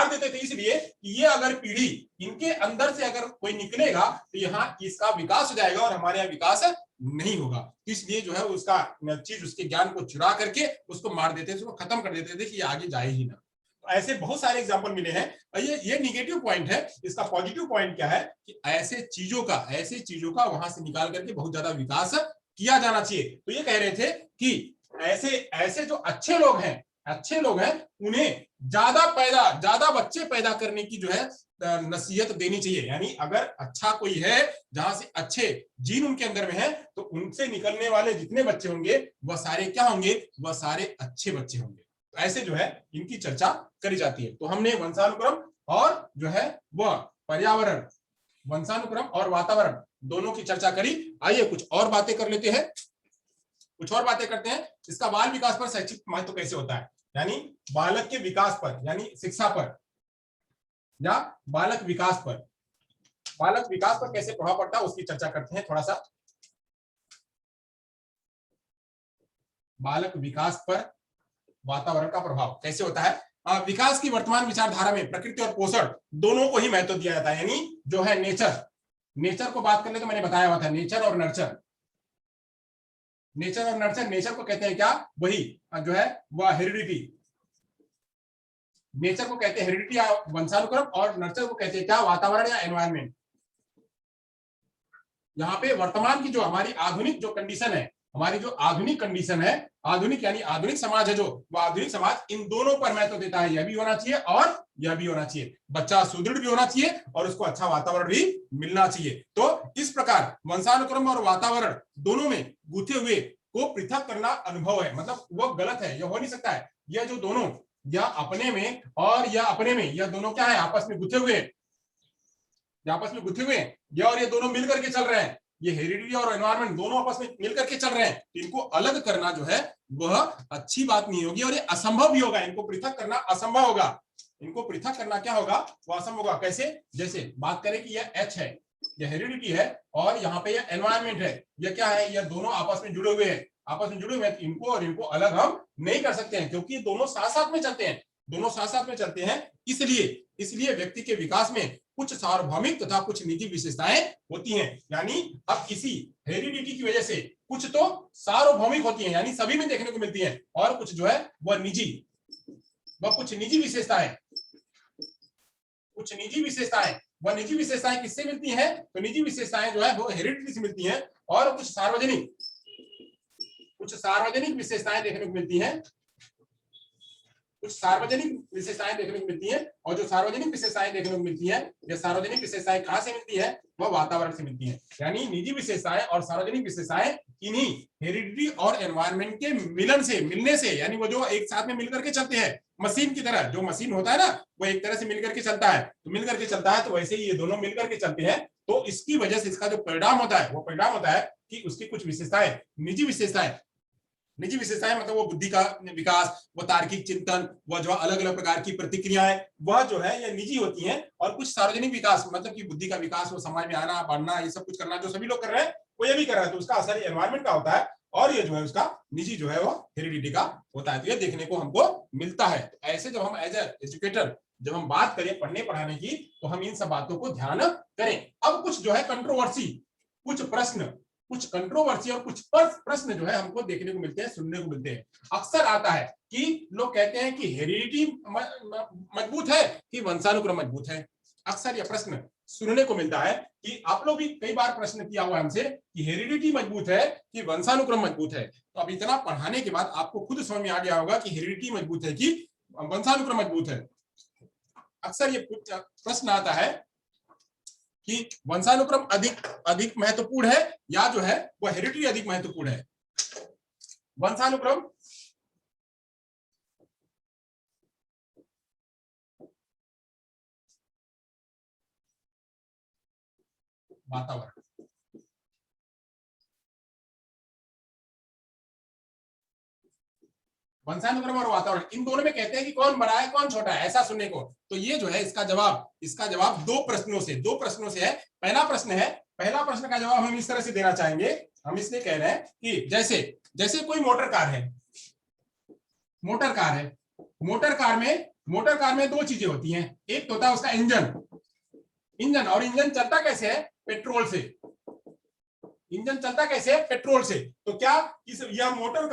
देते थे इसलिए कि ये अगर पीढ़ी इनके अंदर से अगर कोई निकलेगा तो यहाँ इसका विकास हो जाएगा और हमारे यहाँ विकास नहीं होगा। इसलिए जो है उसका चीज, उसके ज्ञान को चुरा करके उसको मार देते थे, उसको खत्म कर देते थे कि ये आगे जाए ही ना। ऐसे बहुत सारे एग्जाम्पल मिले हैं। ये निगेटिव पॉइंट है। इसका पॉजिटिव पॉइंट क्या है कि ऐसे चीजों का वहां से निकाल करके बहुत ज्यादा विकास किया जाना चाहिए। तो ये कह रहे थे कि ऐसे जो अच्छे लोग हैं उन्हें ज्यादा बच्चे पैदा करने की जो है नसीहत देनी चाहिए। यानी अगर अच्छा कोई है जहां से अच्छे जीन उनके अंदर में है, तो उनसे निकलने वाले जितने बच्चे होंगे वह सारे क्या होंगे? वह सारे अच्छे बच्चे होंगे। तो ऐसे जो है इनकी चर्चा करी जाती है। तो हमने वंशानुक्रम और जो है वह पर्यावरण, वंशानुक्रम और वातावरण दोनों की चर्चा करी। आइए कुछ और बातें कर लेते हैं, कुछ और बातें करते हैं। इसका बाल विकास पर शैक्षिक महत्व कैसे होता है, यानी बालक के विकास पर, यानी शिक्षा पर या बालक विकास पर कैसे प्रभाव पड़ता है उसकी चर्चा करते हैं थोड़ा सा। बालक विकास पर वातावरण का प्रभाव कैसे होता है? विकास की वर्तमान विचारधारा में प्रकृति और पोषण दोनों को ही महत्व दिया जाता है। यानी जो है नेचर को बात करने तो मैंने बताया हुआ था, नेचर और नर्चर नेचर को कहते हैं क्या? वही जो है वह हेरिडिटी, नेचर को कहते हैं हेरिडिटी या वंशानुक्रम, और नर्चर को कहते हैं क्या? वातावरण या एनवायरनमेंट। यहाँ पे वर्तमान की जो हमारी आधुनिक जो कंडीशन है, हमारी जो आधुनिक कंडीशन है, आधुनिक यानी आधुनिक समाज है, जो वो आधुनिक समाज इन दोनों पर महत्व देता है। यह भी होना चाहिए और यह भी होना चाहिए। बच्चा सुदृढ़ भी होना चाहिए और उसको अच्छा वातावरण भी मिलना चाहिए। तो इस प्रकार वंशानुक्रम और वातावरण दोनों में गुथे हुए को पृथक करना अनुभव है, मतलब वो गलत है, यह हो नहीं सकता है। यह जो दोनों, यह अपने में और यह अपने में, यह दोनों क्या है? आपस में गुथे हुए, ये और ये दोनों मिलकर के चल रहे हैं। ये हेरिडिटी और एनवायरनमेंट दोनों आपस में मिलकर के चल रहे हैं। इनको अलग करना जो है वह अच्छी बात नहीं होगी और ये असंभव भी होगा। इनको पृथक करना असंभव होगा। इनको पृथक करना क्या होगा? वो असंभव होगा। कैसे? जैसे बात करें कि यह एच है, यह हेरिडिटी है, और यहाँ पे यह एनवायरनमेंट है। यह क्या है? यह दोनों आपस में जुड़े हुए हैं, इनको और इनको अलग हम नहीं कर सकते हैं, क्योंकि दोनों साथ साथ में चलते हैं। इसलिए व्यक्ति के विकास में कुछ सार्वभौमिक तथा कुछ निजी विशेषताएं होती हैं। यानी अब किसी हेरिडिटी की वजह से कुछ तो सार्वभौमिक होती हैं, यानी सभी में देखने को मिलती हैं, और कुछ जो है वह कुछ निजी विशेषताएं किससे मिलती हैं? तो निजी विशेषताएं जो है वो हेरिडिटी से मिलती हैं, और कुछ सार्वजनिक विशेषताएं देखने को मिलती हैं, कुछ सार्वजनिक विशेषताएं देखने को मिलती हैं, और जो सार्वजनिक विशेषताएं देखने को मिलती हैं, ये सार्वजनिक विशेषताएं कहां से मिलती है, वह वातावरण से मिलती है। यानी निजी विशेषताएं और सार्वजनिक विशेषताएं इन्हीं हेरिडिटी और एनवायरमेंट के मिलन से, मिलने से, यानी वो जो एक साथ में मिलकर के चलते हैं, मशीन की तरह, जो मशीन होता है ना वो एक तरह से मिलकर के चलता है, तो मिलकर के चलता है, तो वैसे ही ये दोनों मिलकर के चलते हैं। तो इसकी वजह से इसका जो परिणाम होता है, वो परिणाम होता है कि उसकी कुछ विशेषताएं, निजी विशेषताएं मतलब वो बुद्धि का विकास, वो तार्किक चिंतन, वो जो अलग अलग प्रकार की प्रतिक्रियाएं, वह जो है ये निजी होती हैं। और कुछ सार्वजनिक विकास मतलब कि बुद्धि का विकास, वो समाज में आना, बढ़ना, ये सब कुछ करना जो सभी लोग कर रहे हैं, वो ये भी कर रहा है, तो उसका असर एनवायरमेंट का होता है, और ये जो है उसका निजी जो है वो हेरिडिटी का होता है। तो ये देखने को हमको मिलता है। ऐसे जब हम एज एजुकेटर जब हम बात करें पढ़ने पढ़ाने की, तो हम इन सब बातों को ध्यान करें। अब कुछ जो है कंट्रोवर्सी, कुछ प्रश्न, कुछ कंट्रोवर्सी और कुछ प्रश्न जो है हमको देखने को मिलते हैं, सुनने को मिलते हैं। अक्सर आता है कि लोग कहते हैं कि हेरिडिटी मजबूत है कि वंशानुक्रम मजबूत है। अक्सर यह प्रश्न सुनने को मिलता है कि आप लोग भी कई बार प्रश्न किया हुआ हमसे कि हेरिडिटी मजबूत है कि वंशानुक्रम मजबूत है। तो अब इतना पढ़ाने के बाद आपको खुद समझ में आ गया होगा कि हेरिडिटी मजबूत है कि वंशानुक्रम मजबूत है। अक्सर ये प्रश्न आता है कि वंशानुक्रम अधिक महत्वपूर्ण है या जो है वो हेरिडिटी अधिक महत्वपूर्ण है। वंशानुक्रम वातावरण, वंशानुक्रम और वातावरण, इन दोनों में कहते हैं कि कौन बड़ा है कौन छोटा है, ऐसा सुनने को। तो ये जो है इसका जवाब दो प्रश्नों से है। पहला प्रश्न का जवाब हम इस तरह से देना चाहेंगे। हम इसलिए कह रहे हैं कि जैसे कोई मोटर कार है, मोटर कार में दो चीजें होती हैं। एक तो होता है उसका इंजन, और इंजन चलता कैसे है, पेट्रोल से। इंजन चलता कैसे है, पेट्रोल से। तो क्या यह मोटर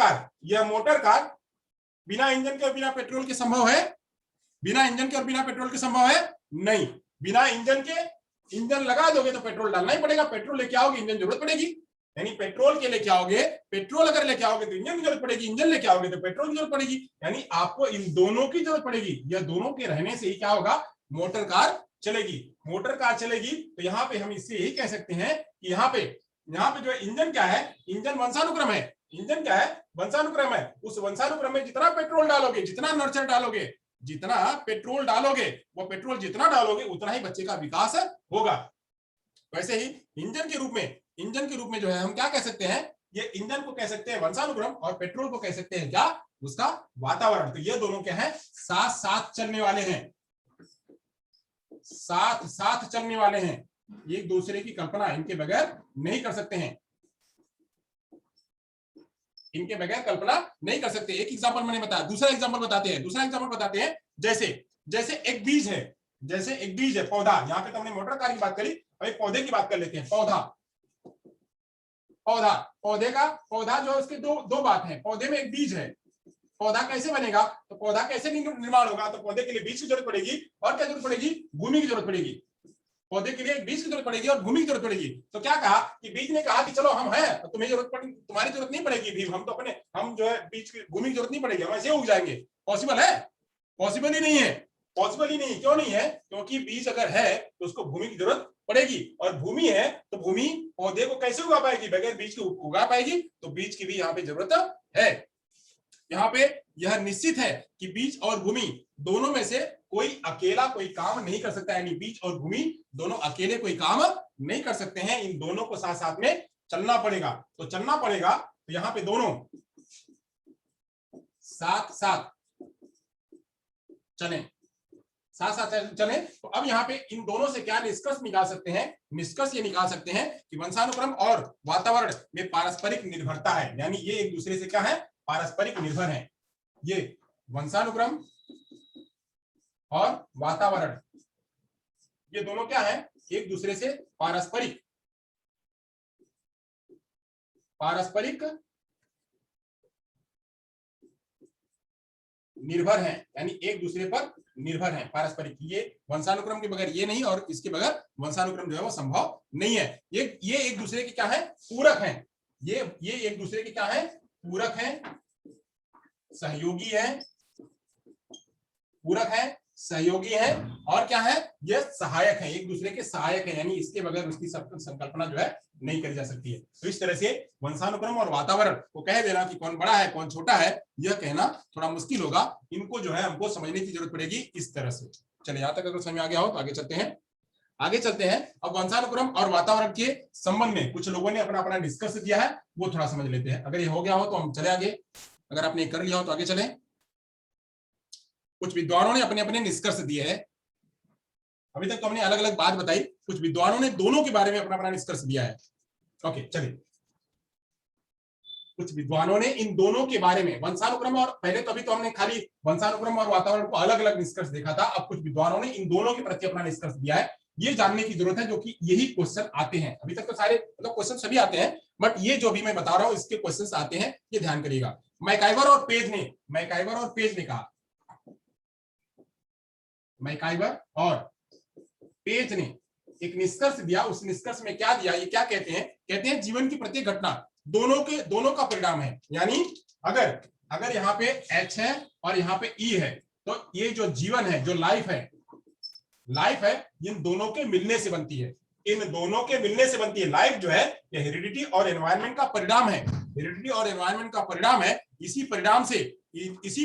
कार बिना इंजन के और बिना पेट्रोल के संभव है? बिना इंजन के और बिना पेट्रोल के संभव है? नहीं। बिना इंजन के, इंजन लगा दोगे तो पेट्रोल डालना ही पड़ेगा, पेट्रोल लेके आओगे इंजन जरूरत पड़ेगी। यानी पेट्रोल के लेके आओगे, पेट्रोल अगर लेके आओगे तो इंजन की जरूरत पड़ेगी, इंजन लेके आओगे तो पेट्रोल की जरूरत पड़ेगी। यानी आपको इन दोनों की जरूरत पड़ेगी। यह दोनों के रहने से ही क्या होगा, मोटर कार चलेगी। तो यहाँ पे हम इससे यही कह सकते हैं कि यहाँ पे जो इंजन क्या है, इंजन वंशानुक्रम है। इंजन क्या है, वंशानुक्रम है। उस वंशानुक्रम में जितना पेट्रोल डालोगे, जितना नर्चर डालोगे, जितना पेट्रोल डालोगे, वो पेट्रोल जितना डालोगे उतना ही बच्चे का विकास होगा। वैसे ही इंजन के रूप में जो है हम क्या कह सकते हैं, ये इंजन को कह सकते हैं वंशानुक्रम, और पेट्रोल को कह सकते हैं क्या, उसका वातावरण। तो ये दोनों क्या है, साथ साथ चलने वाले हैं, साथ चलने वाले हैं। एक दूसरे की कल्पना इनके बगैर नहीं कर सकते हैं, इनके बगैर कल्पना नहीं कर सकते। एक एग्जांपल मैंने बताया, दूसरा एग्जांपल बताते हैं। जैसे एक बीज है, पौधा। यहाँ पे तो हमने मोटर कार की बात करी, अब एक पौधे की बात कर लेते हैं। पौधा जो उसके दो बात है। पौधे में एक बीज है, पौधा कैसे बनेगा, तो पौधा कैसे निर्माण होगा, तो पौधे के लिए बीज की जरूरत पड़ेगी, और क्या जरूरत पड़ेगी, भूमि की जरूरत पड़ेगी। पौधे के लिए एक बीज की जरूरत पड़ेगी और भूमि की जरूरत पड़ेगी। तो क्या कहा कि बीज ने कहा कि चलो हम हैं, तुम्हें तुम्हारी जरूरत नहीं पड़ेगी भी, हम जो है बीज की, भूमि की जरूरत नहीं पड़ेगी, हम ऐसे उग जाएंगे। पॉसिबल है? पॉसिबल ही नहीं है। क्यों नहीं है? क्योंकि बीज अगर है तो उसको भूमि की जरूरत पड़ेगी, और भूमि है तो भूमि पौधे को कैसे उगा पाएगी, बगैर बीज के उगा पाएगी। तो बीज की भी यहाँ पे जरूरत है। यहाँ पे यह निश्चित है कि बीज और भूमि दोनों में से कोई अकेला कोई काम नहीं कर सकता। यानी बीज और भूमि दोनों अकेले कोई काम नहीं कर सकते हैं, इन दोनों को साथ साथ में चलना पड़ेगा। तो यहाँ पे दोनों साथ साथ चले। तो अब यहाँ पे इन दोनों से क्या निष्कर्ष निकाल सकते हैं? निष्कर्ष ये निकाल सकते हैं कि वंशानुक्रम और वातावरण में पारस्परिक निर्भरता है। यानी ये एक दूसरे से क्या है, पारस्परिक निर्भर है। ये वंशानुक्रम और वातावरण, ये दोनों क्या है, एक दूसरे से पारस्परिक निर्भर हैं। यानी एक दूसरे पर निर्भर है, पारस्परिक। ये वंशानुक्रम के बगैर ये नहीं, और इसके बगैर वंशानुक्रम जो है वो संभव नहीं है। ये एक दूसरे के क्या है, पूरक हैं। ये एक दूसरे के क्या है, पूरक हैं, सहयोगी है, पूरक है, सहयोगी है और क्या है, ये सहायक है, एक दूसरे के सहायक है, यानी इसके बगैर उसकी संकल्पना जो है नहीं करी जा सकती है। तो इस तरह से वंशानुक्रम और वातावरण को कह देना कि कौन बड़ा है कौन छोटा है, यह कहना थोड़ा मुश्किल होगा, इनको जो है हमको समझने की जरूरत पड़ेगी इस तरह से। चलिए यहां तक अगर समझ में आ गया हो तो आगे चलते हैं। आगे चलते हैं, अब वंशानुक्रम और वातावरण के संबंध में कुछ लोगों ने अपना अपना डिस्कस किया है, वो थोड़ा समझ लेते हैं। अगर ये हो गया हो तो हम चले आगे, अगर आपने कर लिया हो तो आगे चले। कुछ विद्वानों ने अपने अपने निष्कर्ष दिए हैं, अभी तक तो हमने अलग अलग बात बताई, कुछ विद्वानों ने दोनों के बारे में अपना अपना निष्कर्ष दिया है। ओके चलिए, कुछ विद्वानों ने इन दोनों के बारे में वंशानुक्रम और, पहले तो अभी तो हमने खाली वंशानुक्रम और वातावरण को अलग अलग निष्कर्ष देखा था, अब कुछ विद्वानों ने इन दोनों के प्रति अपना निष्कर्ष दिया है। ये जानने की जरूरत है जो कि यही क्वेश्चन आते हैं, अभी तक तो सारे मतलब क्वेश्चन सभी आते हैं, बट ये जो भी मैं बता रहा हूं इसके क्वेश्चन आते हैं, ये ध्यान करिएगा। मैकाइवर और पेज ने कहा, मैकाइवर और पेज ने एक निष्कर्ष दिया, उस निष्कर्ष में क्या दिया, ये क्या कहते हैं जीवन की प्रत्येक घटना दोनों का परिणाम है। यानी अगर यहाँ पे H है और यहाँ पे E है, तो ये जो जीवन है, जो लाइफ है, इन दोनों के मिलने से बनती है, लाइफ जो है ये हेरिडिटी और एनवायरनमेंट का परिणाम है, इसी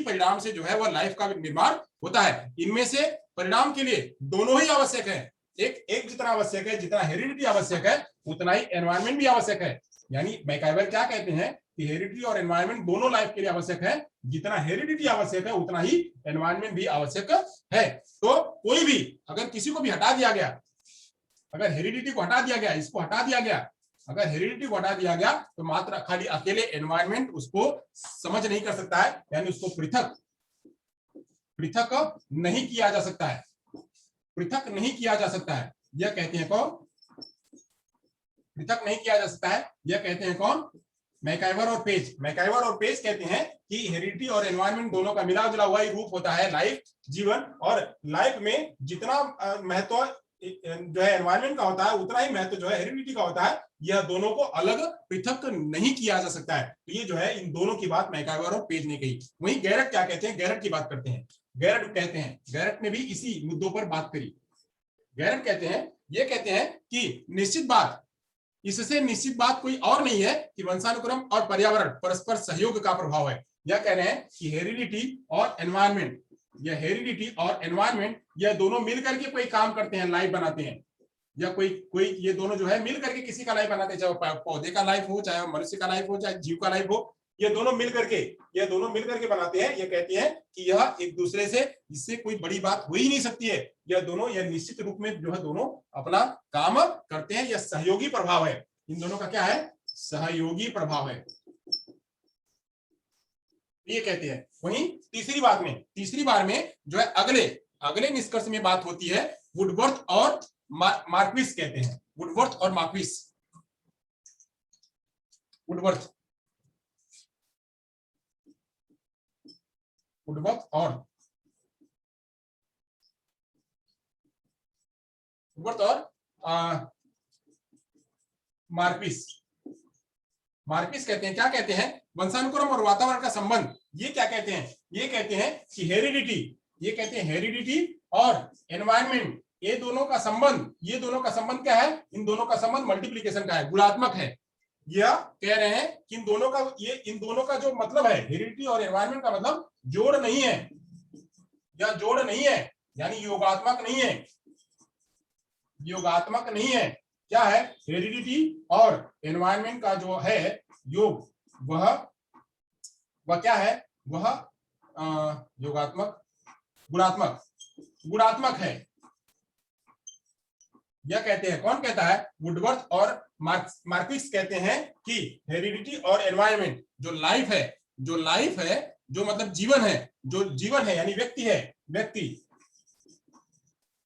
परिणाम से जो है वह लाइफ का निर्माण होता है। इनमें से परिणाम के लिए दोनों ही आवश्यक है, एक जितना आवश्यक है, जितना हेरिडिटी आवश्यक है उतना ही एनवायरनमेंट भी आवश्यक है। यानी मैकाइवर क्या कहते हैं कि हेरिडिटी और एनवायरनमेंट दोनों लाइफ के लिए आवश्यक है, जितना हेरिडिटी आवश्यक है उतना ही एनवायरनमेंट भी आवश्यक है। तो कोई भी, अगर किसी को भी हटा दिया गया, अगर हेरिडिटी को हटा दिया गया, इसको हटा दिया गया, अगर हेरिडिटी को हटा दिया गया तो मात्र खाली अकेले एनवायरनमेंट उसको समझ नहीं कर सकता है, यानी उसको पृथक नहीं किया जा सकता है, यह कहते हैं कौन, पृथक नहीं किया जा सकता है, यह कहते हैं कौन, मैकाइवर और पेज कहते हैं कि हेरिडिटी और एनवायरनमेंट दोनों का मिला जुला हुआ ही रूप होता है लाइफ, जीवन, और लाइफ में जितना महत्व जो है एनवायरनमेंट का होता है उतना ही महत्व जो है हेरिडिटी का होता है। यह दोनों को अलग पृथक नहीं किया जा सकता है। तो ये जो है इन दोनों की बात मैकाइवर और पेज ने कही। वहीं गैरट क्या कहते हैं, गैरट की बात करते हैं। गैरट ने भी इसी मुद्दों पर बात करी। गैरट कहते हैं कि इससे निश्चित बात कोई और नहीं है कि वंशानुक्रम और पर्यावरण परस्पर सहयोग का प्रभाव है। यह कह रहे हैं कि हेरिडिटी और एनवायरनमेंट यह दोनों मिलकर के कोई काम करते हैं, लाइफ बनाते हैं, या कोई ये दोनों जो है मिलकर के किसी का लाइफ बनाते हैं, चाहे पौधे का लाइफ हो, चाहे मनुष्य का लाइफ हो, चाहे जीव का लाइफ हो, ये दोनों मिलकर के बनाते हैं। ये कहते हैं कि यह एक दूसरे से, इससे कोई बड़ी बात हो ही नहीं सकती है। यह निश्चित रूप में जो है दोनों अपना काम करते हैं, यह सहयोगी प्रभाव है। इन दोनों का क्या है, सहयोगी प्रभाव है, ये कहते हैं। वहीं तीसरी बार में जो है अगले निष्कर्ष में बात होती है, वुडवर्थ और मार्क्विस कहते हैं। वुडवर्थ और मार्क्विस कहते हैं, क्या कहते हैं, वंशानुक्रम और वातावरण का संबंध, ये क्या कहते हैं, ये कहते हैं कि हेरिडिटी और एनवायरनमेंट, ये दोनों का संबंध क्या है, इन दोनों का संबंध मल्टीप्लिकेशन का है, गुणात्मक है। यह कह रहे हैं कि इन दोनों का जो मतलब है, हेरिडिटी और एनवायरनमेंट का मतलब जोड़ नहीं है, यानी योगात्मक नहीं है। क्या है, हेरिडिटी और एनवायरनमेंट का जो है योग, वह क्या है, वह गुणात्मक है। यह कहते हैं, कौन कहता है, वुडवर्थ और मार्क्विस कहते हैं कि हेरिडिटी और एनवायरनमेंट जो लाइफ है, जो मतलब जीवन है, यानी व्यक्ति,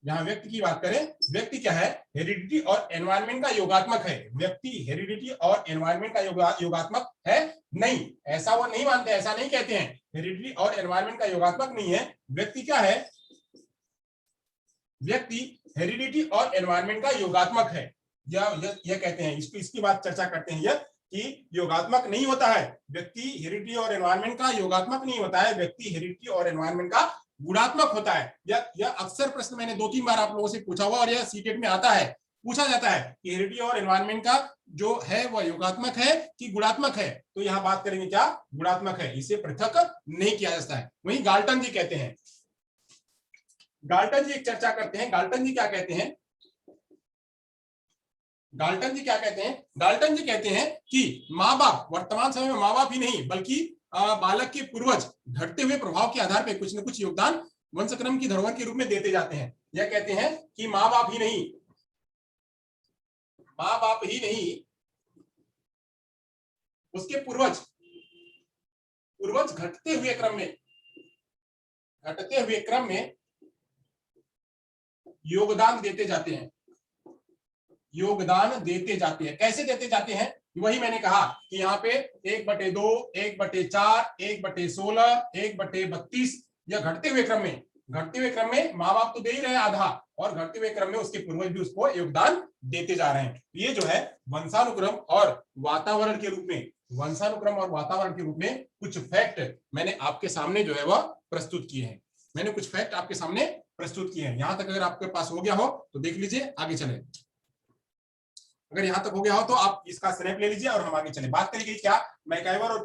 यहां व्यक्ति की बात करें, व्यक्ति क्या है, हेरिडिटी और एनवायरनमेंट का योगात्मक है। व्यक्ति हेरिडिटी और एनवायरनमेंट का योगात्मक है नहीं, ऐसा वो नहीं मानते, ऐसा नहीं कहते हैं। हेरिडिटी और एनवायरनमेंट का योगात्मक नहीं है। व्यक्ति क्या है, व्यक्ति हेरिडिटी और एनवायरनमेंट का योगात्मक है। यह कहते हैं, इसकी बात चर्चा करते हैं, यह कि योगात्मक नहीं होता है, व्यक्ति हेरिडिटी और एनवायरनमेंट का योगात्मक नहीं होता है, व्यक्ति हेरिडिटी और एनवायरनमेंट का गुणात्मक होता है। यह अक्सर प्रश्न मैंने 2-3 बार आप लोगों से पूछा हुआ और यह सीटेट में आता है, पूछा जाता है कि हेरिडिटी और एनवायरनमेंट का जो है वह योगात्मक है कि गुणात्मक है। तो यहां बात करेंगे क्या, गुणात्मक है, इसे पृथक नहीं किया जा सकता है। वहीं गाल्टन जी कहते हैं, गाल्टन जी एक चर्चा करते हैं, गाल्टन जी क्या कहते हैं, गाल्टन जी क्या कहते हैं, गाल्टन जी कहते हैं कि माँ बाप वर्तमान समय में माँ बाप ही नहीं बल्कि बालक के पूर्वज घटते हुए प्रभाव के आधार पर कुछ न कुछ योगदान वंशक्रम की धरोहर के रूप में देते जाते हैं। यह कहते हैं कि माँ बाप ही नहीं, माँ बाप ही नहीं, उसके पूर्वज, पूर्वज घटते हुए क्रम में, घटते हुए क्रम में योगदान देते जाते हैं, योगदान देते जाते हैं। कैसे देते जाते हैं, वही मैंने कहा कि यहाँ पे 1/2, 1/4, 1/16, 1/32 या घटते हुए क्रम में, घटते हुए क्रम में माँ बाप तो दे ही रहे हैं आधा, और घटते हुए क्रम में उसके पूर्वज भी उसको योगदान देते जा रहे हैं। ये जो है वंशानुक्रम और वातावरण के रूप में, वंशानुक्रम और वातावरण के रूप में कुछ फैक्ट मैंने आपके सामने जो है वह प्रस्तुत किए हैं, मैंने कुछ फैक्ट आपके सामने प्रस्तुत किए हैं। यहां तक अगर आपके पास हो गया हो तो देख लीजिए, आगे चले। अगर यहां तक हो गया हो तो आप इसका स्नैप ले लीजिए और हम आगे चले। बात करेंगे क्या, मैकइवर और